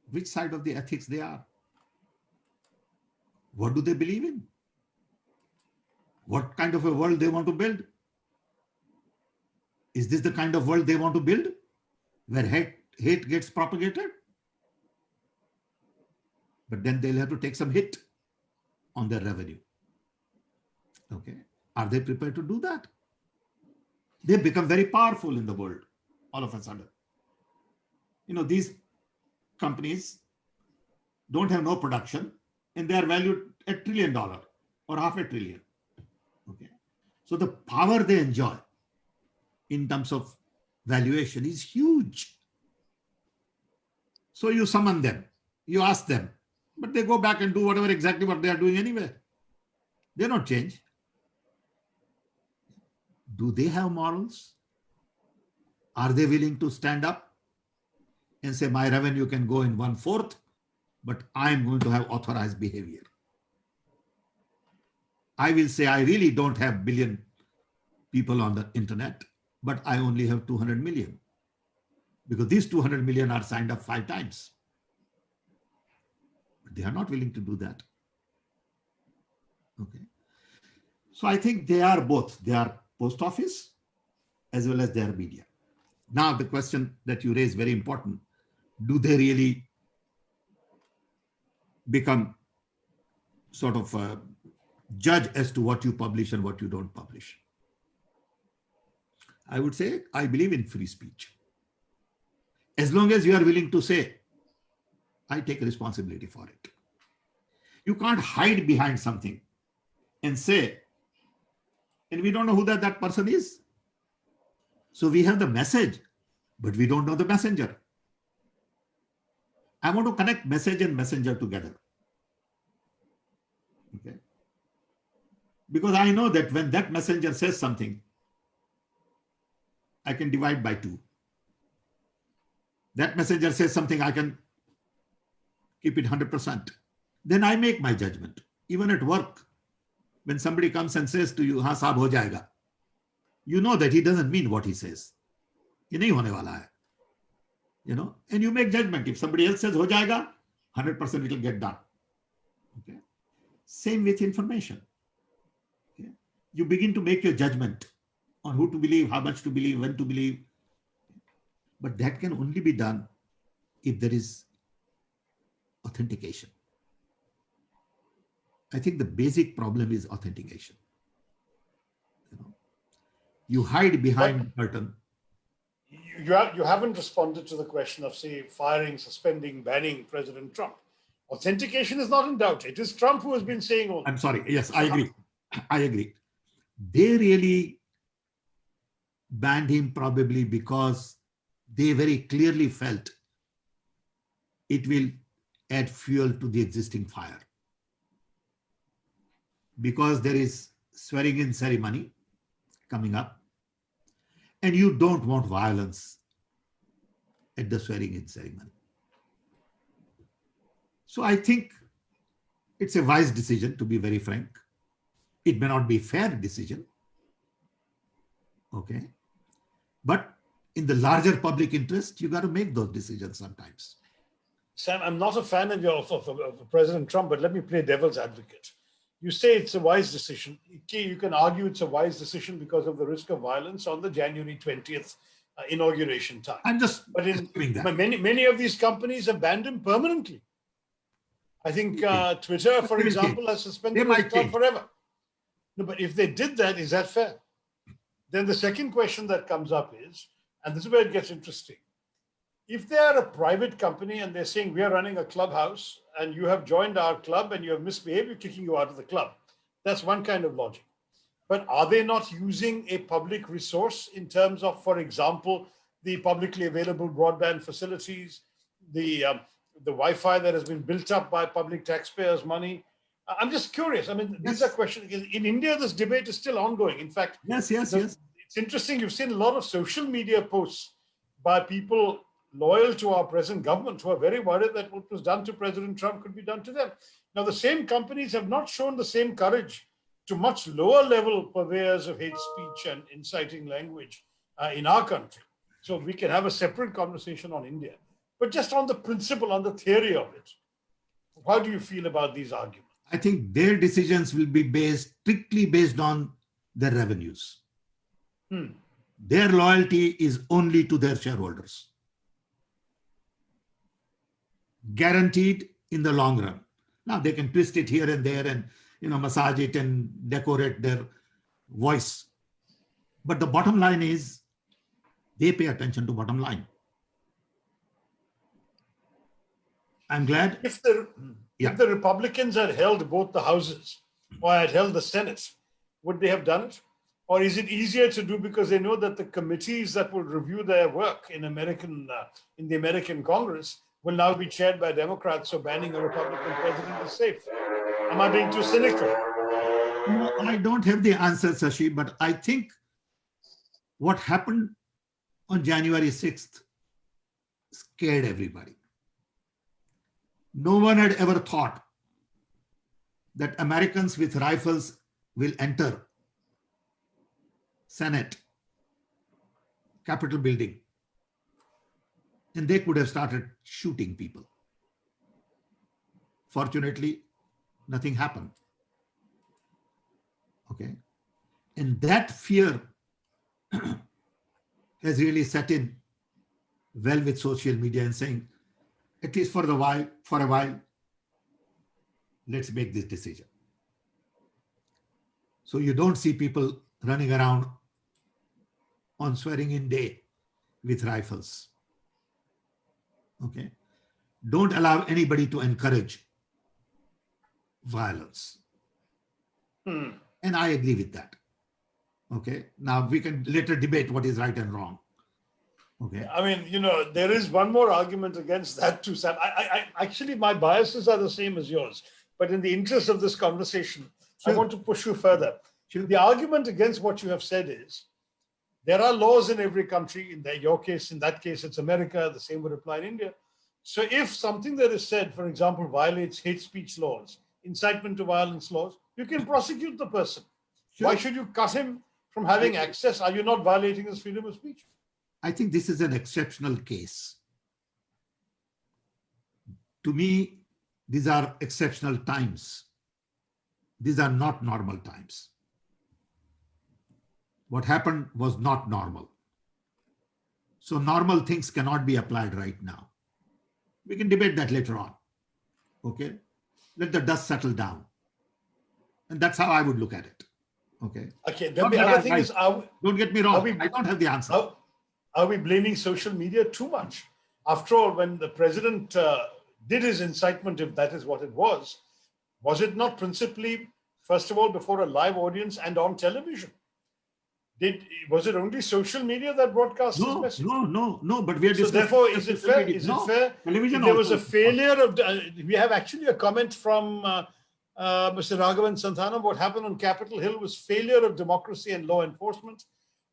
which side of the ethics they are. What do they believe in? What kind of a world they want to build? Is this the kind of world they want to build, where hate gets propagated? But then they'll have to take some hit on their revenue. Okay. Are they prepared to do that? They become very powerful in the world all of a sudden. You know, these companies don't have no production and they are valued $1 trillion or $500 billion. Okay. So the power they enjoy in terms of valuation is huge. So you summon them, you ask them, but they go back and do whatever exactly what they are doing anyway. They don't change. Do they have morals? Are they willing to stand up and say, my revenue can go in 1/4, but I'm going to have authorized behavior? I will say, I really don't have billion people on the internet, but I only have 200 million, because these 200 million are signed up 5 times. But they are not willing to do that. Okay. So I think they are both. They are post office as well as their media. Now the question that you raise, very important. Do they really become sort of a judge as to what you publish and what you don't publish? I would say, I believe in free speech. As long as you are willing to say, I take responsibility for it. You can't hide behind something and say, and we don't know who that person is. So we have the message, but we don't know the messenger. I want to connect message and messenger together. Okay. Because I know that when that messenger says something, I can divide by 2. That messenger says something, I can keep it 100%. Then I make my judgment. Even at work, when somebody comes and says to you, हाँ साहब हो जाएगा, you know that he doesn't mean what he says. ये नहीं होने वाला है. You know, and you make judgment. If somebody else says हो जाएगा, 100% it will get done. Okay. Same with information. Okay. You begin to make your judgment on who to believe, how much to believe, when to believe. But that can only be done if there is authentication. I think the basic problem is authentication. You hide behind the curtain. You haven't responded to the question of, say, firing, suspending, banning President Trump. Authentication is not in doubt. It is Trump who has been saying all. I'm sorry. Yes, I agree. I agree. They really banned him probably because they very clearly felt it will add fuel to the existing fire. Because there is swearing in ceremony coming up, and you don't want violence at the swearing in ceremony. So I think it's a wise decision, to be very frank. It may not be a fair decision, okay? But in the larger public interest, you got to make those decisions sometimes. Sam, I'm not a fan of President Trump, but let me play devil's advocate. You say it's a wise decision. You can argue it's a wise decision because of the risk of violence on the January 20th inauguration time. I'm just doing that. Many of these companies have banned him permanently. I think Twitter, for example, has suspended his account forever. No, but if they did that, is that fair? Then the second question that comes up is, and this is where it gets interesting. If they are a private company and they're saying we are running a clubhouse and you have joined our club and you have misbehaved, we're kicking you out of the club. That's one kind of logic. But are they not using a public resource in terms of, for example, the publicly available broadband facilities, the Wi-Fi that has been built up by public taxpayers' money? I'm just curious. I mean, these are questions. In India, this debate is still ongoing. In fact, yes. It's interesting. You've seen a lot of social media posts by people loyal to our present government who are very worried that what was done to President Trump could be done to them. Now, the same companies have not shown the same courage to much lower level purveyors of hate speech and inciting language in our country. So we can have a separate conversation on India. But just on the principle, on the theory of it, how do you feel about these arguments? I think their decisions will be strictly based on their revenues. Their loyalty is only to their shareholders. Guaranteed in the long run. Now they can twist it here and there and massage it and decorate their voice. But the bottom line is they pay attention to bottom line. I'm glad. If the Republicans had held both the houses or had held the Senate, would they have done it? Or is it easier to do because they know that the committees that will review their work in the American Congress will now be chaired by Democrats, so banning a Republican president is safe? Am I being too cynical? No, I don't have the answer, Shashi, but I think what happened on January 6th scared everybody. No one had ever thought that Americans with rifles will enter Senate, Capitol building, and they could have started shooting people. Fortunately, nothing happened. Okay. And that fear has really set in well with social media and saying, at least for a while, let's make this decision. So you don't see people running around on swearing in day with rifles. Okay. Don't allow anybody to encourage violence. And I agree with that. Okay. Now we can later debate what is right and wrong. Okay. I mean, there is one more argument against that too, Sam. I actually, my biases are the same as yours, but in the interest of this conversation, sure, I want to push you further. Sure. The argument against what you have said is, There are laws in every country. In your case, in that case, it's America. The same would apply in India. So if something that is said, for example, violates hate speech laws, incitement to violence laws, you can prosecute the person. Sure. Why should you cut him from having access? Are you not violating his freedom of speech? I think this is an exceptional case. To me, these are exceptional times. These are not normal times. What happened was not normal. So normal things cannot be applied right now. We can debate that later on. Okay? Let the dust settle down. And that's how I would look at it. Okay. Okay. Then the other thing is, don't get me wrong. I don't have the answer. Are we blaming social media too much? After all, when the president did his incitement, if that is what it was it not principally, first of all, before a live audience and on television? Was it only social media that broadcast his message? No. But we are discussing. So therefore, is it fair? Is it fair? Television. There was a failure of. We have actually a comment from Mr. Raghavan Santhanam. What happened on Capitol Hill was failure of democracy and law enforcement.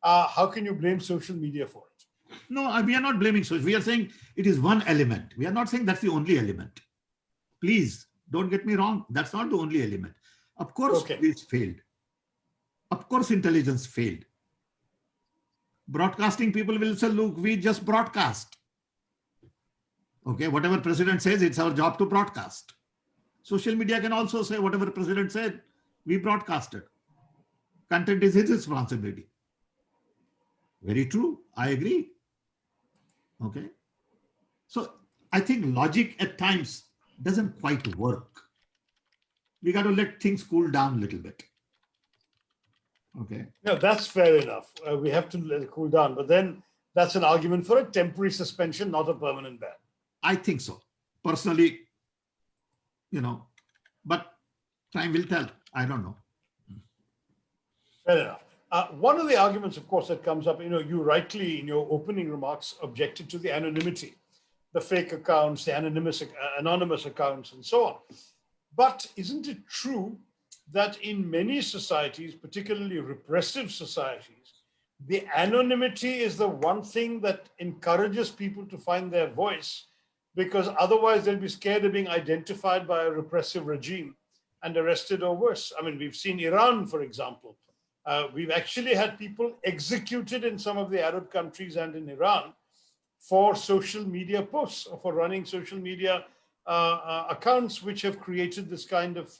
How can you blame social media for it? No, we are not blaming social. We are saying it is one element. We are not saying that's the only element. Please don't get me wrong. That's not the only element. Of course, police failed. Of course, intelligence failed. Broadcasting people will say, look, we just broadcast. Okay, whatever president says, it's our job to broadcast. Social media can also say whatever president said, we broadcasted. Content is his responsibility. Very true. I agree. Okay. So I think logic at times doesn't quite work. We got to let things cool down a little bit. Okay. No, that's fair enough. We have to let it cool down, but then that's an argument for a temporary suspension, not a permanent ban. I think so. Personally, but time will tell. I don't know. Fair enough. One of the arguments, of course, that comes up, you rightly in your opening remarks objected to the anonymity, the fake accounts, the anonymous accounts, and so on. But isn't it true that in many societies, particularly repressive societies, the anonymity is the one thing that encourages people to find their voice, because otherwise they'll be scared of being identified by a repressive regime and arrested or worse. I mean, we've seen Iran, for example. We've actually had people executed in some of the Arab countries and in Iran for social media posts or for running social media accounts which have created this kind of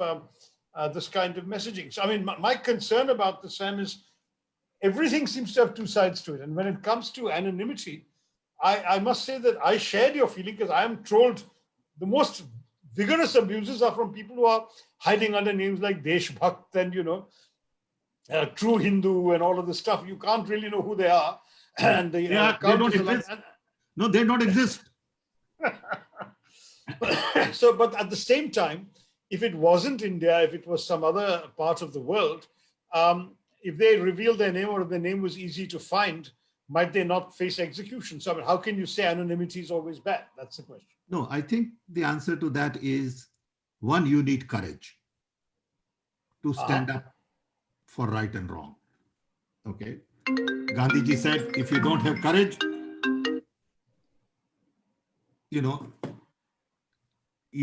messaging. So, I mean, my concern about this, Sam, is everything seems to have two sides to it. And when it comes to anonymity, I must say that I shared your feeling, because I am told the most vigorous abuses are from people who are hiding under names like Deshbhakt and, True Hindu and all of this stuff. You can't really know who they are. And they don't exist. No, they don't exist. So, but at the same time, if it wasn't India, if it was some other part of the world, if they revealed their name or if their name was easy to find, might they not face execution? So, I mean, how can you say anonymity is always bad? That's the question. No, I think the answer to that is, one, you need courage to stand up for right and wrong. Okay. Gandhiji said, if you don't have courage, you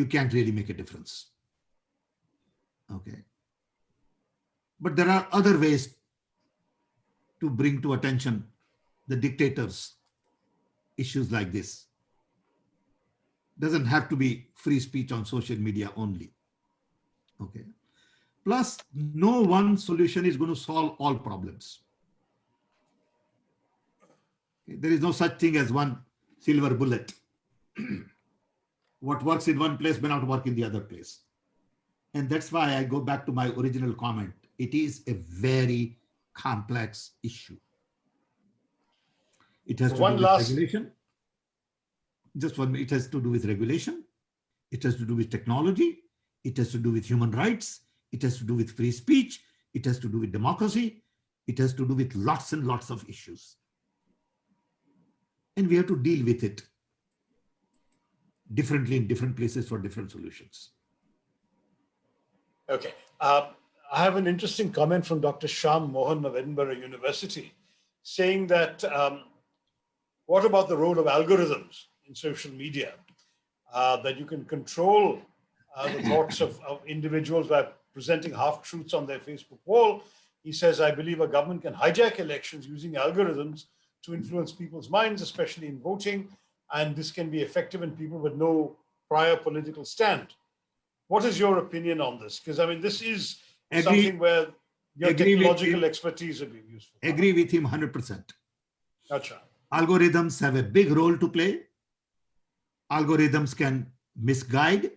can't really make a difference. Okay. But there are other ways to bring to attention the dictators issues like this. Doesn't have to be free speech on social media only. Okay. Plus, no one solution is going to solve all problems. Okay. There is no such thing as one silver bullet. What works in one place may not work in the other place. And that's why I go back to my original comment. It is a very complex issue. It has to do with regulation. It has to do with regulation. It has to do with technology. It has to do with human rights. It has to do with free speech. It has to do with democracy. It has to do with lots and lots of issues. And we have to deal with it differently in different places for different solutions. Okay. I have an interesting comment from Dr. Shyam Mohan of Edinburgh University, saying that what about the role of algorithms in social media? That you can control the thoughts of individuals by presenting half-truths on their Facebook wall. He says, I believe a government can hijack elections using algorithms to influence people's minds, especially in voting. And this can be effective in people with no prior political stand. What is your opinion on this? Because, I mean, this is something where your technological expertise would be useful. Agree with him 100%. Achha. Algorithms have a big role to play. Algorithms can misguide.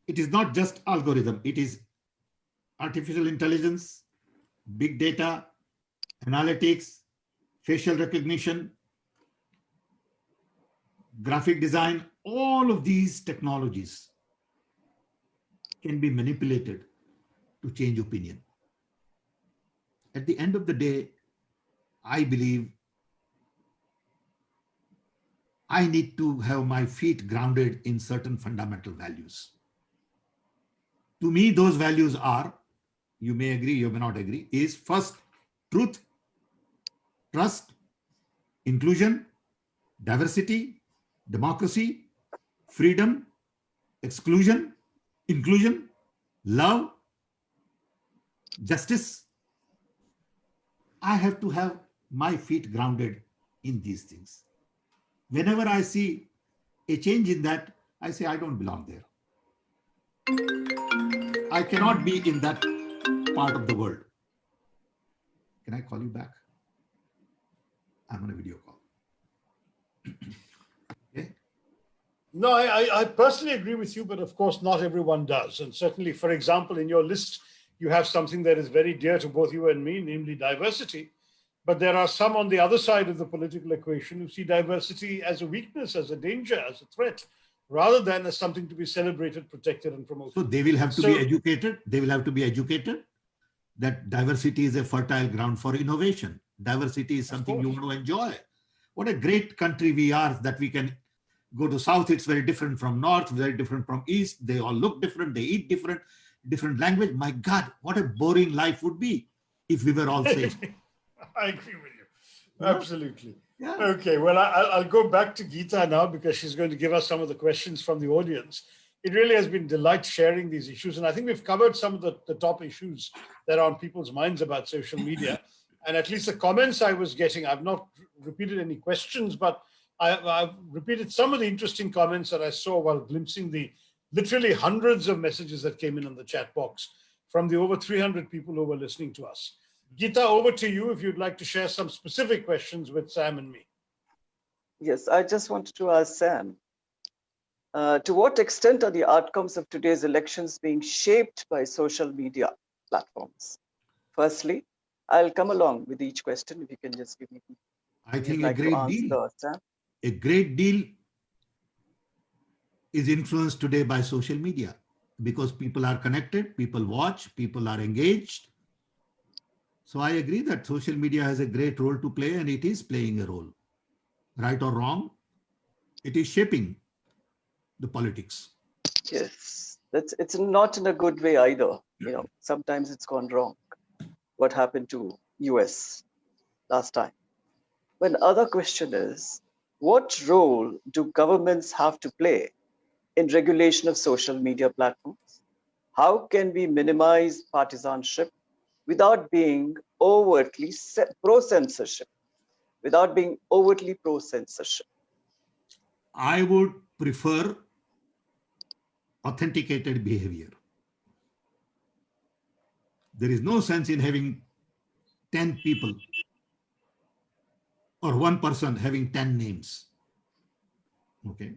It is not just algorithm. It is artificial intelligence, big data, analytics, facial recognition, graphic design. All of these technologies can be manipulated to change opinion. At the end of the day, I believe I need to have my feet grounded in certain fundamental values. To me, those values are, you may agree, you may not agree, is first, truth, trust, inclusion, diversity, democracy, freedom, exclusion, inclusion, love, justice. I have to have my feet grounded in these things. Whenever I see a change in that, I say, I don't belong there. I cannot be in that part of the world. Can I call you back? I'm on a video call. Okay. No, I personally agree with you, but of course, not everyone does. And certainly, for example, in your list, you have something that is very dear to both you and me, namely diversity. But there are some on the other side of the political equation who see diversity as a weakness, as a danger, as a threat, rather than as something to be celebrated, protected, and promoted. So they will have to be educated. They will have to be educated that diversity is a fertile ground for innovation. Diversity is something you want to enjoy. What a great country we are that we can go to South. It's very different from North, very different from East. They all look different. They eat different, different language. My God, what a boring life would be if we were all safe. I agree with you. Absolutely. Yeah. Okay, well, I'll go back to Geeta now because she's going to give us some of the questions from the audience. It really has been a delight sharing these issues. And I think we've covered some of the top issues that are on people's minds about social media. And at least the comments I was getting, I've not repeated any questions, but I've repeated some of the interesting comments that I saw while glimpsing the literally hundreds of messages that came in on the chat box from the over 300 people who were listening to us. Geeta, over to you if you'd like to share some specific questions with Sam and me. Yes, I just wanted to ask Sam, to what extent are the outcomes of today's elections being shaped by social media platforms? Firstly, I'll come along with each question if you can just give me. I think a great deal. Sam. A great deal is influenced today by social media because people are connected, people watch, people are engaged. So I agree that social media has a great role to play and it is playing a role. Right or wrong, it is shaping the politics. Yes, it's not in a good way either. You know, sometimes it's gone wrong. What happened to US last time? But another question is, what role do governments have to play in regulation of social media platforms? How can we minimize partisanship without being overtly pro-censorship? Without being overtly pro-censorship? I would prefer authenticated behavior. There is no sense in having 10 people or one person having 10 names. Okay.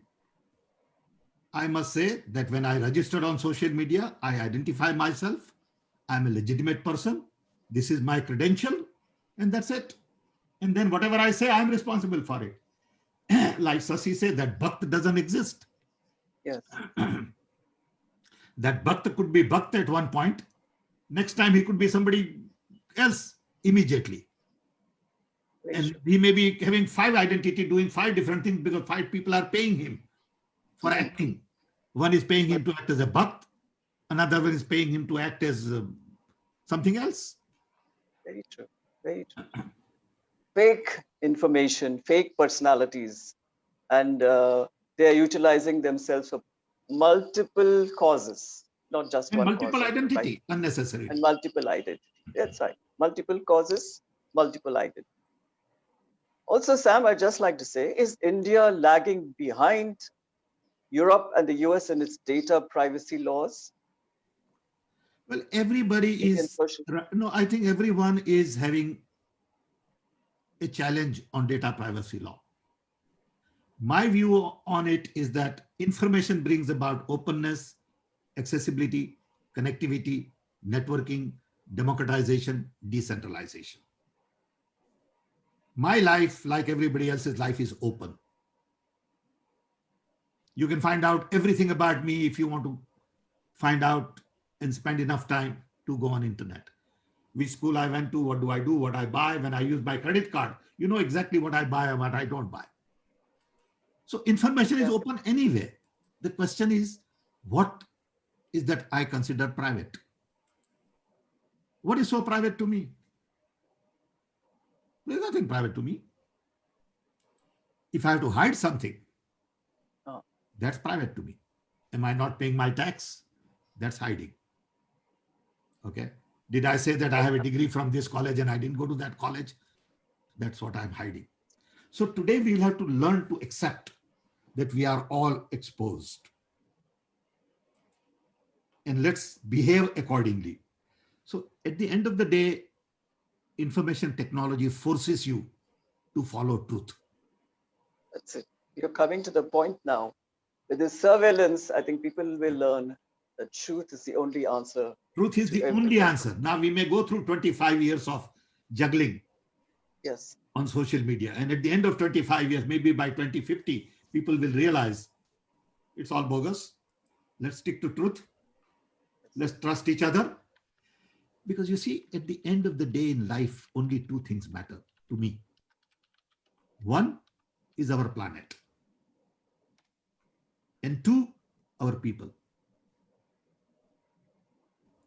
I must say that when I registered on social media, I identify myself. I'm a legitimate person. This is my credential, and that's it. And then whatever I say, I'm responsible for it. Like Shashi said, that bhakt doesn't exist. Yes. That bhakt could be bhakt at one point. Next time he could be somebody else immediately. And he may be having 5 identities, doing 5 different things because 5 people are paying him for acting. One is paying him to act as a bhakt. Another one is paying him to act as something else. Very true. Very true. Fake information, fake personalities, and they are utilizing themselves for multiple causes, not just And one cause, multiple right? identity unnecessarily. And multiple identity. That's right. Multiple causes, multiple identity. Also, Sam, I'd just like to say, is India lagging behind Europe and the US in its data privacy laws? Well, everybody Indian is, social. no, I think everyone is having a challenge on data privacy law. My view on it is that information brings about openness, accessibility, connectivity, networking, democratization, decentralization. My life, like everybody else's life, is open. You can find out everything about me if you want to find out and spend enough time to go on internet. Which school I went to, what do I do, what I buy, when I use my credit card. You know exactly what I buy and what I don't buy. So information is Yeah, open anyway. The question is, what is that I consider private? What is so private to me? There's nothing private to me. If I have to hide something, oh, that's private to me. Am I not paying my tax? That's hiding. Okay. Did I say that I have a degree from this college and I didn't go to that college? That's what I'm hiding. So today we'll have to learn to accept that we are all exposed. And let's behave accordingly. So at the end of the day, information technology forces you to follow truth. that's it. You're coming to the point now. With this surveillance, I think people will learn that truth is the only answer Truth is to the every only problem. answer. Now we may go through 25 years of juggling Yes, on social media. And at the end of 25 years, maybe by 2050, people will realize it's all bogus. Let's stick to truth. Let's trust each other. Because you see, at the end of the day in life, only two things matter to me. One is our planet. And two, our people.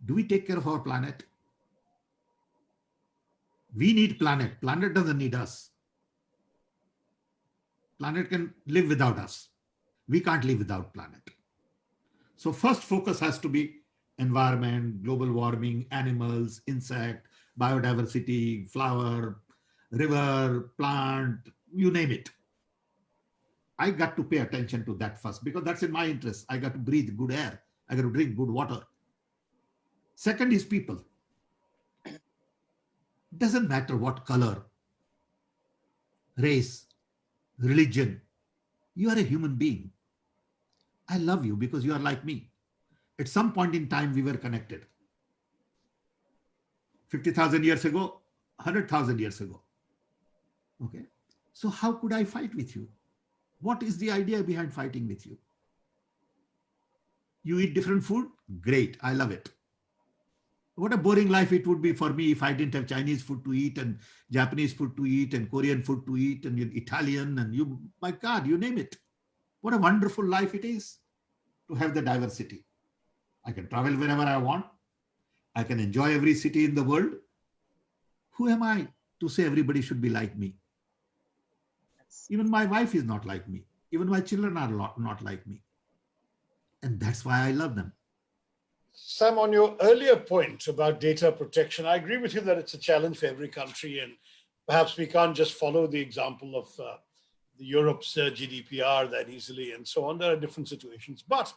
Do we take care of our planet? We need planet. Planet doesn't need us. Planet can live without us. We can't live without planet. So first focus has to be environment, global warming, animals, insect, biodiversity, flower, river, plant, you name it. I got to pay attention to that first because that's in my interest. I got to breathe good air. I got to drink good water. Second is people. Doesn't matter what color, race, religion. You are a human being. I love you because you are like me. At some point in time, we were connected. 50,000 years ago, 100,000 years ago. Okay. So how could I fight with you? What is the idea behind fighting with you? You eat different food? Great. I love it. What a boring life it would be for me if I didn't have Chinese food to eat and Japanese food to eat and Korean food to eat and Italian and you, my God, you name it. What a wonderful life it is to have the diversity. I can travel wherever I want. I can enjoy every city in the world. Who am I to say everybody should be like me? yes. Even my wife is not like me. Even my children are not like me. And that's why I love them. Sam, on your earlier point about data protection, I agree with you that it's a challenge for every country, and perhaps we can't just follow the example of the Europe's GDPR that easily and so on. There are different situations, but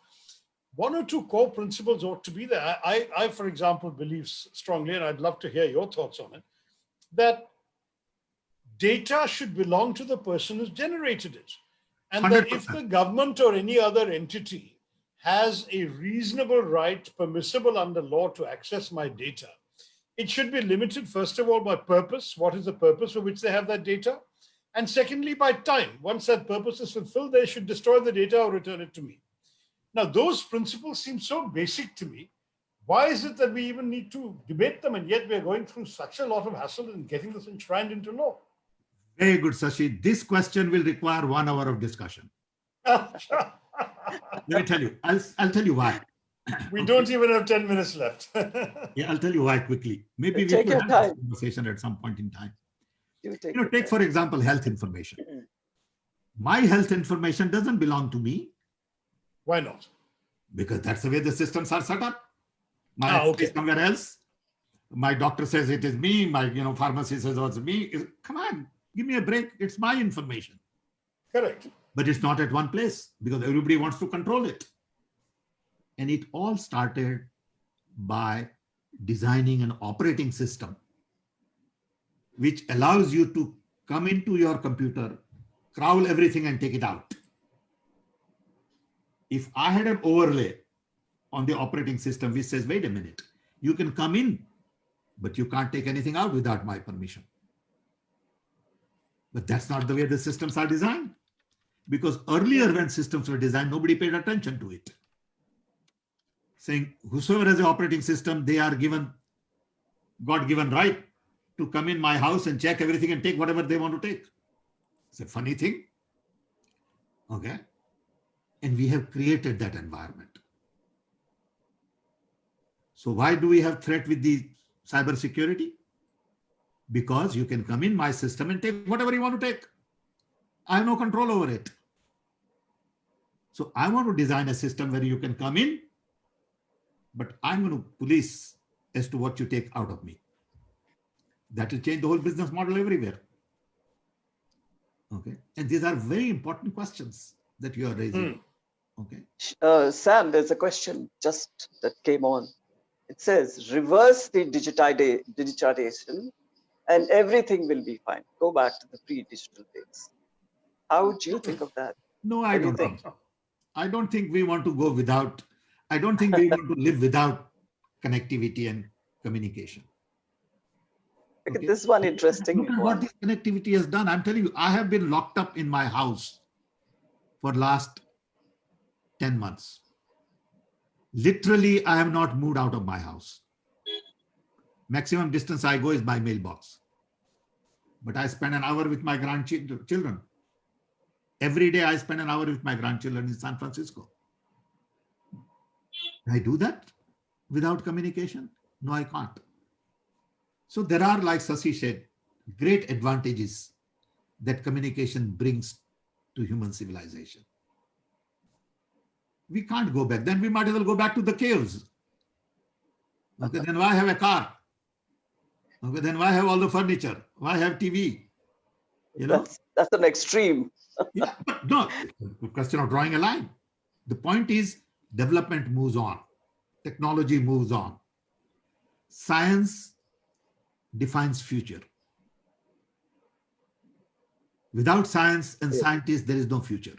one or two core principles ought to be there. I, for example, believe strongly, and I'd love to hear your thoughts on it, that data should belong to the person who's generated it. And that if 100%. the government or any other entity has a reasonable right, permissible under law to access my data, it should be limited, first of all, by purpose. What is the purpose for which they have that data? And secondly, by time. Once that purpose is fulfilled, they should destroy the data or return it to me. Now, those principles seem so basic to me. Why is it that we even need to debate them? And yet we're going through such a lot of hassle in getting this enshrined into law. Very good, Shashi. This question will require 1 hour of discussion. Let me tell you. I'll tell you why. We don't even have 10 minutes left. Yeah, I'll tell you why quickly. Maybe we Take could your have time. this conversation at some point in time. You take You know, your take time. for example, health information. My health information doesn't belong to me Why not? because that's the way the systems are set up. My X-ray Okay. is somewhere else. My doctor says it is me. My pharmacy says it's me. Come on, give me a break. It's my information. Correct. But it's not at one place because everybody wants to control it. And it all started by designing an operating system which allows you to come into your computer, crawl everything and take it out. If I had an overlay on the operating system which says, wait a minute, you can come in, but you can't take anything out without my permission. But that's not the way the systems are designed. Because earlier when systems were designed, nobody paid attention to it. Saying whosoever has an operating system, they are given God-given right to come in my house and check everything and take whatever they want to take. It's a funny thing. Okay. And we have created that environment. So why do we have threat with the cybersecurity? Because you can come in my system and take whatever you want to take. I have no control over it. So I want to design a system where you can come in, but I'm going to police as to what you take out of me. That will change the whole business model everywhere. Okay. And these are very important questions that you are raising. Okay. Sam, there's a question just that came on. It says, reverse the digitization and everything will be fine. Go back to the pre-digital days. How do you think of that? No, I What do you don't think? think so. I don't think we want to go without, I don't think we want to live without connectivity and communication. Okay. This is one interesting Look at one. what this connectivity has done. I'm telling you, I have been locked up in my house for last 10 months. Literally, I have not moved out of my house. Maximum distance I go is my mailbox. But I spend an hour with my grandchildren. Every day I spend an hour with my grandchildren in San Francisco. Can I do that without communication? No, I can't. So there are, like Shashi said, great advantages that communication brings to human civilization. We can't go back. Then we might as well go back to the caves. Okay, then why have a car? Okay, then why have all the furniture? Why have TV? You know? That's an extreme. Yeah, but no, it's a question of drawing a line. The point is development moves on. Technology moves on. Science defines future. Without science and scientists, there is no future.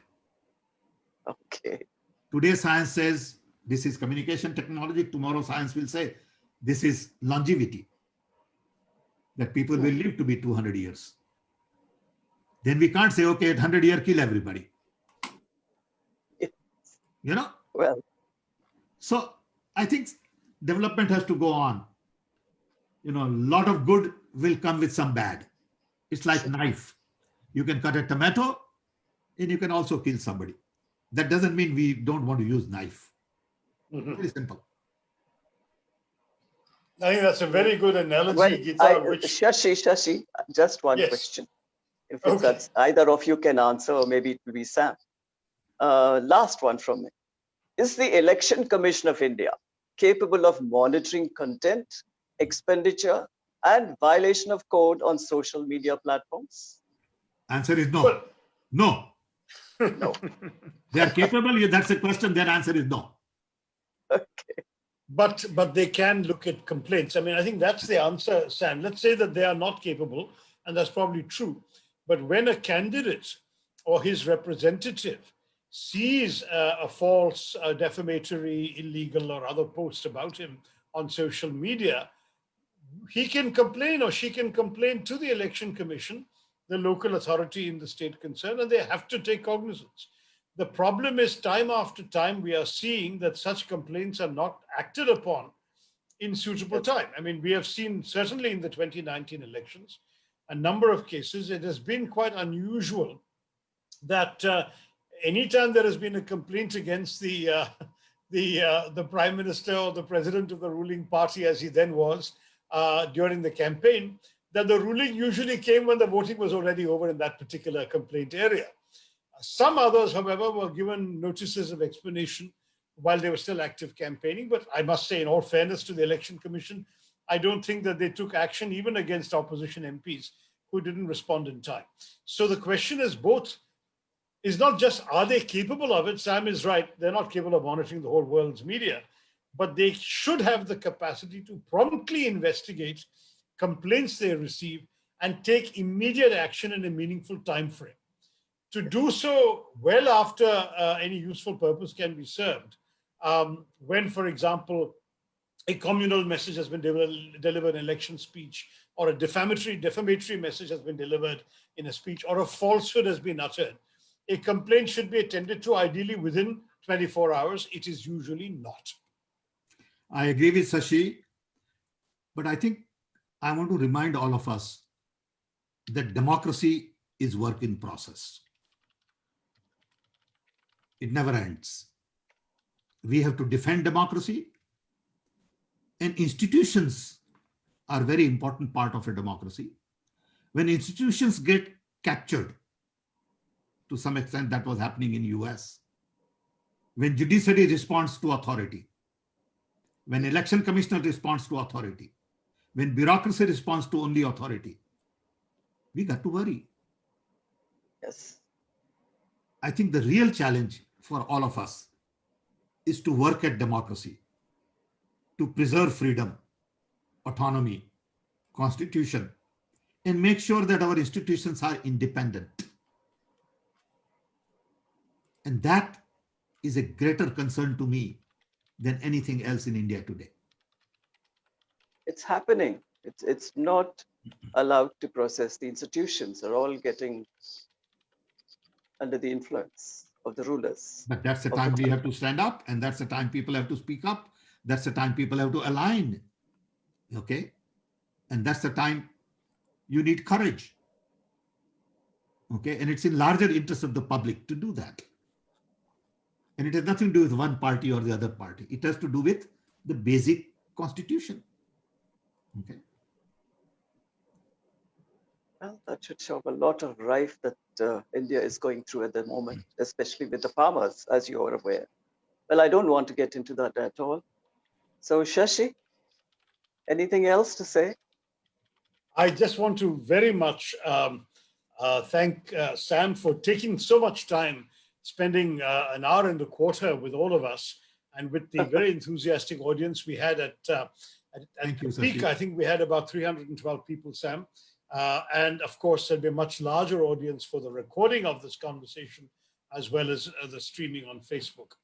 Okay. Today, science says this is communication technology. Tomorrow, science will say this is longevity, that people will live to be 200 years. Then we can't say, okay, at 100 years, kill everybody. You know? Well. So I think development has to go on. You know, a lot of good will come with some bad. It's like knife. You can cut a tomato and you can also kill somebody. That doesn't mean we don't want to use knife. Very simple. I think that's a very good analogy, Well, Geeta. Shashi, just one question. If it's that either of you can answer, or maybe it will be Sam. Last one from me. Is the Election Commission of India capable of monitoring content, expenditure, and violation of code on social media platforms? Answer is no. No. No. They are capable. That's a question. Their answer is no. Okay. But they can look at complaints. I mean, I think that's the answer, Sam. Let's say that they are not capable, and that's probably true. But when a candidate or his representative sees a false, defamatory, illegal, or other post about him on social media, he can complain or she can complain to the Election Commission, the local authority in the state concerned, and they have to take cognizance. The problem is time after time, we are seeing that such complaints are not acted upon in suitable time. I mean, we have seen certainly in the 2019 elections, a number of cases, it has been quite unusual that anytime there has been a complaint against the the prime minister or the president of the ruling party, as he then was, during the campaign, that the ruling usually came when the voting was already over in that particular complaint area. Some others, however, were given notices of explanation while they were still active campaigning. But I must say, in all fairness to the Election Commission, I don't think that they took action even against opposition MPs who didn't respond in time. So the question is not just, are they capable of it? Sam is right. They're not capable of monitoring the whole world's media, but they should have the capacity to promptly investigate complaints they receive and take immediate action in a meaningful time frame. To do so well after any useful purpose can be served, when, for example, a communal message has been delivered in an election speech, or a defamatory message has been delivered in a speech, or a falsehood has been uttered, a complaint should be attended to ideally within 24 hours. It is usually not. I agree with Shashi, but I think I want to remind all of us that democracy is work in process. It never ends. We have to defend democracy, and institutions are a very important part of a democracy. When institutions get captured, to some extent that was happening in US, when judiciary responds to authority, when election commissioner responds to authority, when bureaucracy responds to only authority, we got to worry. Yes. I think the real challenge for all of us is to work at democracy, to preserve freedom, autonomy, constitution, and make sure that our institutions are independent. And that is a greater concern to me than anything else in India today. It's happening. It's not allowed to process. The institutions are all getting under the influence of the rulers. But that's the time we have to stand up, and that's the time people have to speak up. That's the time people have to align. Okay? And that's the time you need courage. Okay? And it's in larger interest of the public to do that. And it has nothing to do with one party or the other party. It has to do with the basic constitution. Okay. Well, that should show a lot of rife that India is going through at the moment, especially with the farmers, as you are aware. Well, I don't want to get into that at all. So, Shashi, anything else to say? I just want to very much thank Sam for taking so much time, spending an hour and a quarter with all of us, and with the very enthusiastic audience we had at the peak. I think we had about 312 people, Sam. And of course, there'll be a much larger audience for the recording of this conversation, as well as the streaming on Facebook.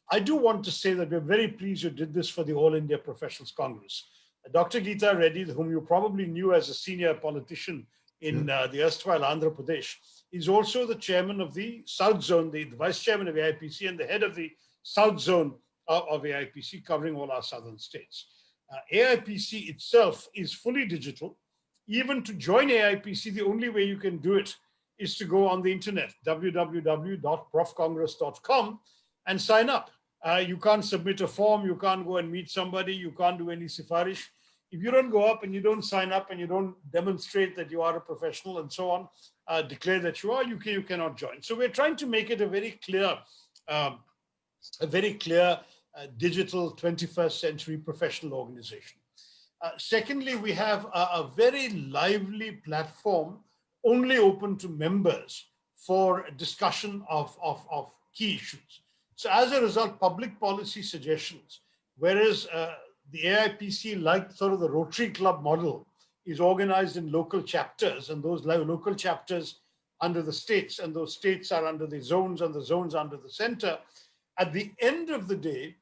I do want to say that we're very pleased you did this for the All India Professionals Congress. Dr. Geeta Reddy, whom you probably knew as a senior politician in the erstwhile Andhra Pradesh, is also the chairman of the South Zone, the vice chairman of AIPC, and the head of the South Zone of AIPC, covering all our southern states. AIPC itself is fully digital. Even to join AIPC, the only way you can do it is to go on the internet, www.profcongress.com, and sign up. You can't submit a form, you can't go and meet somebody, you can't do any sifarish. If you don't go up and you don't sign up and you don't demonstrate that you are a professional and so on, declare that you are, you cannot join. So we're trying to make it a very clear digital 21st century professional organization. Secondly, we have a very lively platform only open to members for discussion of key issues. So as a result, public policy suggestions, whereas the AIPC, like sort of the Rotary Club model, is organized in local chapters, and those local chapters under the states, and those states are under the zones, and the zones under the center. At the end of the day,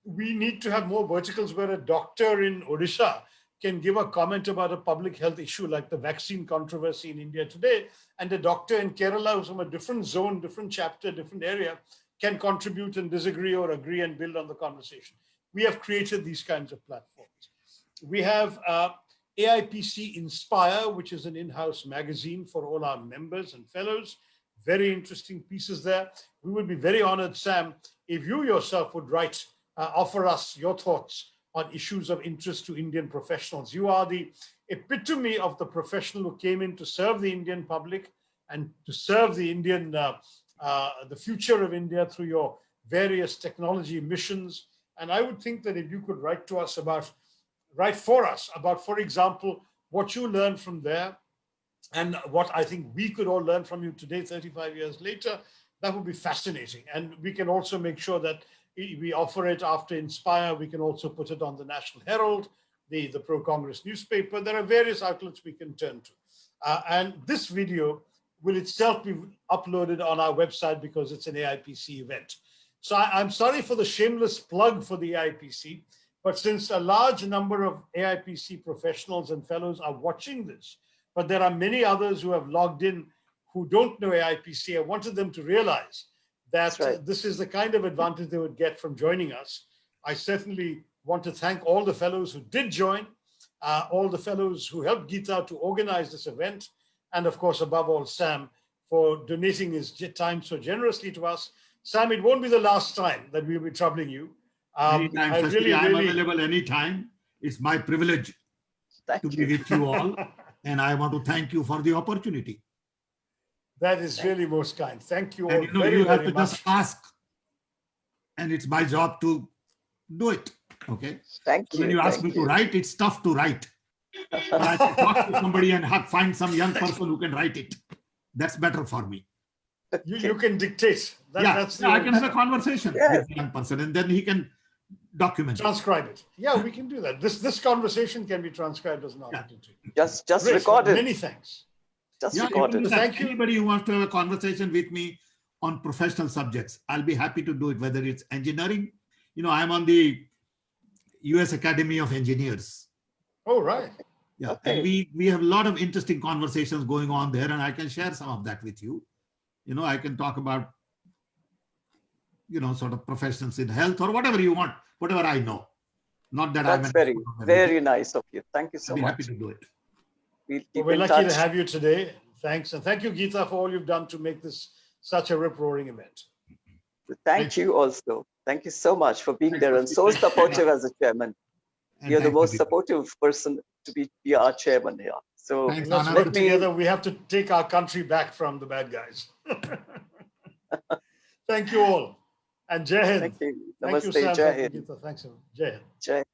we need to have more verticals where a doctor in Odisha can give a comment about a public health issue like the vaccine controversy in India today, and a doctor in Kerala who's from a different zone, different chapter, different area, can contribute and disagree or agree and build on the conversation. We have created these kinds of platforms. We have AIPC Inspire, which is an in-house magazine for all our members and fellows. Very interesting pieces there. We would be very honored, Sam, if you yourself would write offer us your thoughts on issues of interest to Indian professionals. You are the epitome of the professional who came in to serve the Indian public and to serve the Indian, the future of India through your various technology missions. And I would think that if you could write for us about, for example, what you learned from there and what I think we could all learn from you today, 35 years later, that would be fascinating. And we can also make sure that we offer it after Inspire. We can also put it on the National Herald, the pro-Congress newspaper. There are various outlets we can turn to. And this video will itself be uploaded on our website because it's an AIPC event. So I'm sorry for the shameless plug for the AIPC, but since a large number of AIPC professionals and fellows are watching this, but there are many others who have logged in who don't know AIPC, I wanted them to realize that this is the kind of advantage they would get from joining us. I certainly want to thank all the fellows who did join, all the fellows who helped Geeta to organize this event, and of course, above all, Sam, for donating his time so generously to us. Sam, it won't be the last time that we'll be troubling you. Anytime, I'm available anytime. It's my privilege to be with you all. And I want to thank you for the opportunity. That is really most kind. Thank you all and you have to just ask. And it's my job to do it. Okay. Thank you. When you ask me to write, it's tough to write. But I can talk to somebody and find some young person who can write it. That's better for me. You can dictate. I can have a conversation with the young person and then he can document transcribe it. Yeah, we can do that. This conversation can be transcribed as an opportunity. Just record it. Many thanks. Just record it. Thank you. Anybody who wants to have a conversation with me on professional subjects, I'll be happy to do it, whether it's engineering. I'm on the US Academy of Engineers. Oh, right. Yeah, okay. And we have a lot of interesting conversations going on there, and I can share some of that with you. I can talk about, sort of professions in health or whatever you want, whatever I know. Not that That's very nice of you. Thank you so much. I'll be happy to do it. We're lucky to have you today. Thanks. And thank you, Geeta, for all you've done to make this such a rip-roaring event. Thank you also. Thank you so much for being there and so supportive as a chairman. You're the most supportive person to be our chairman here. So let's work together. We have to take our country back from the bad guys. Thank you all. And Jai Hind. Thank you. Thank you, Sam. Thank you, Geeta. Thanks. Jai Hind.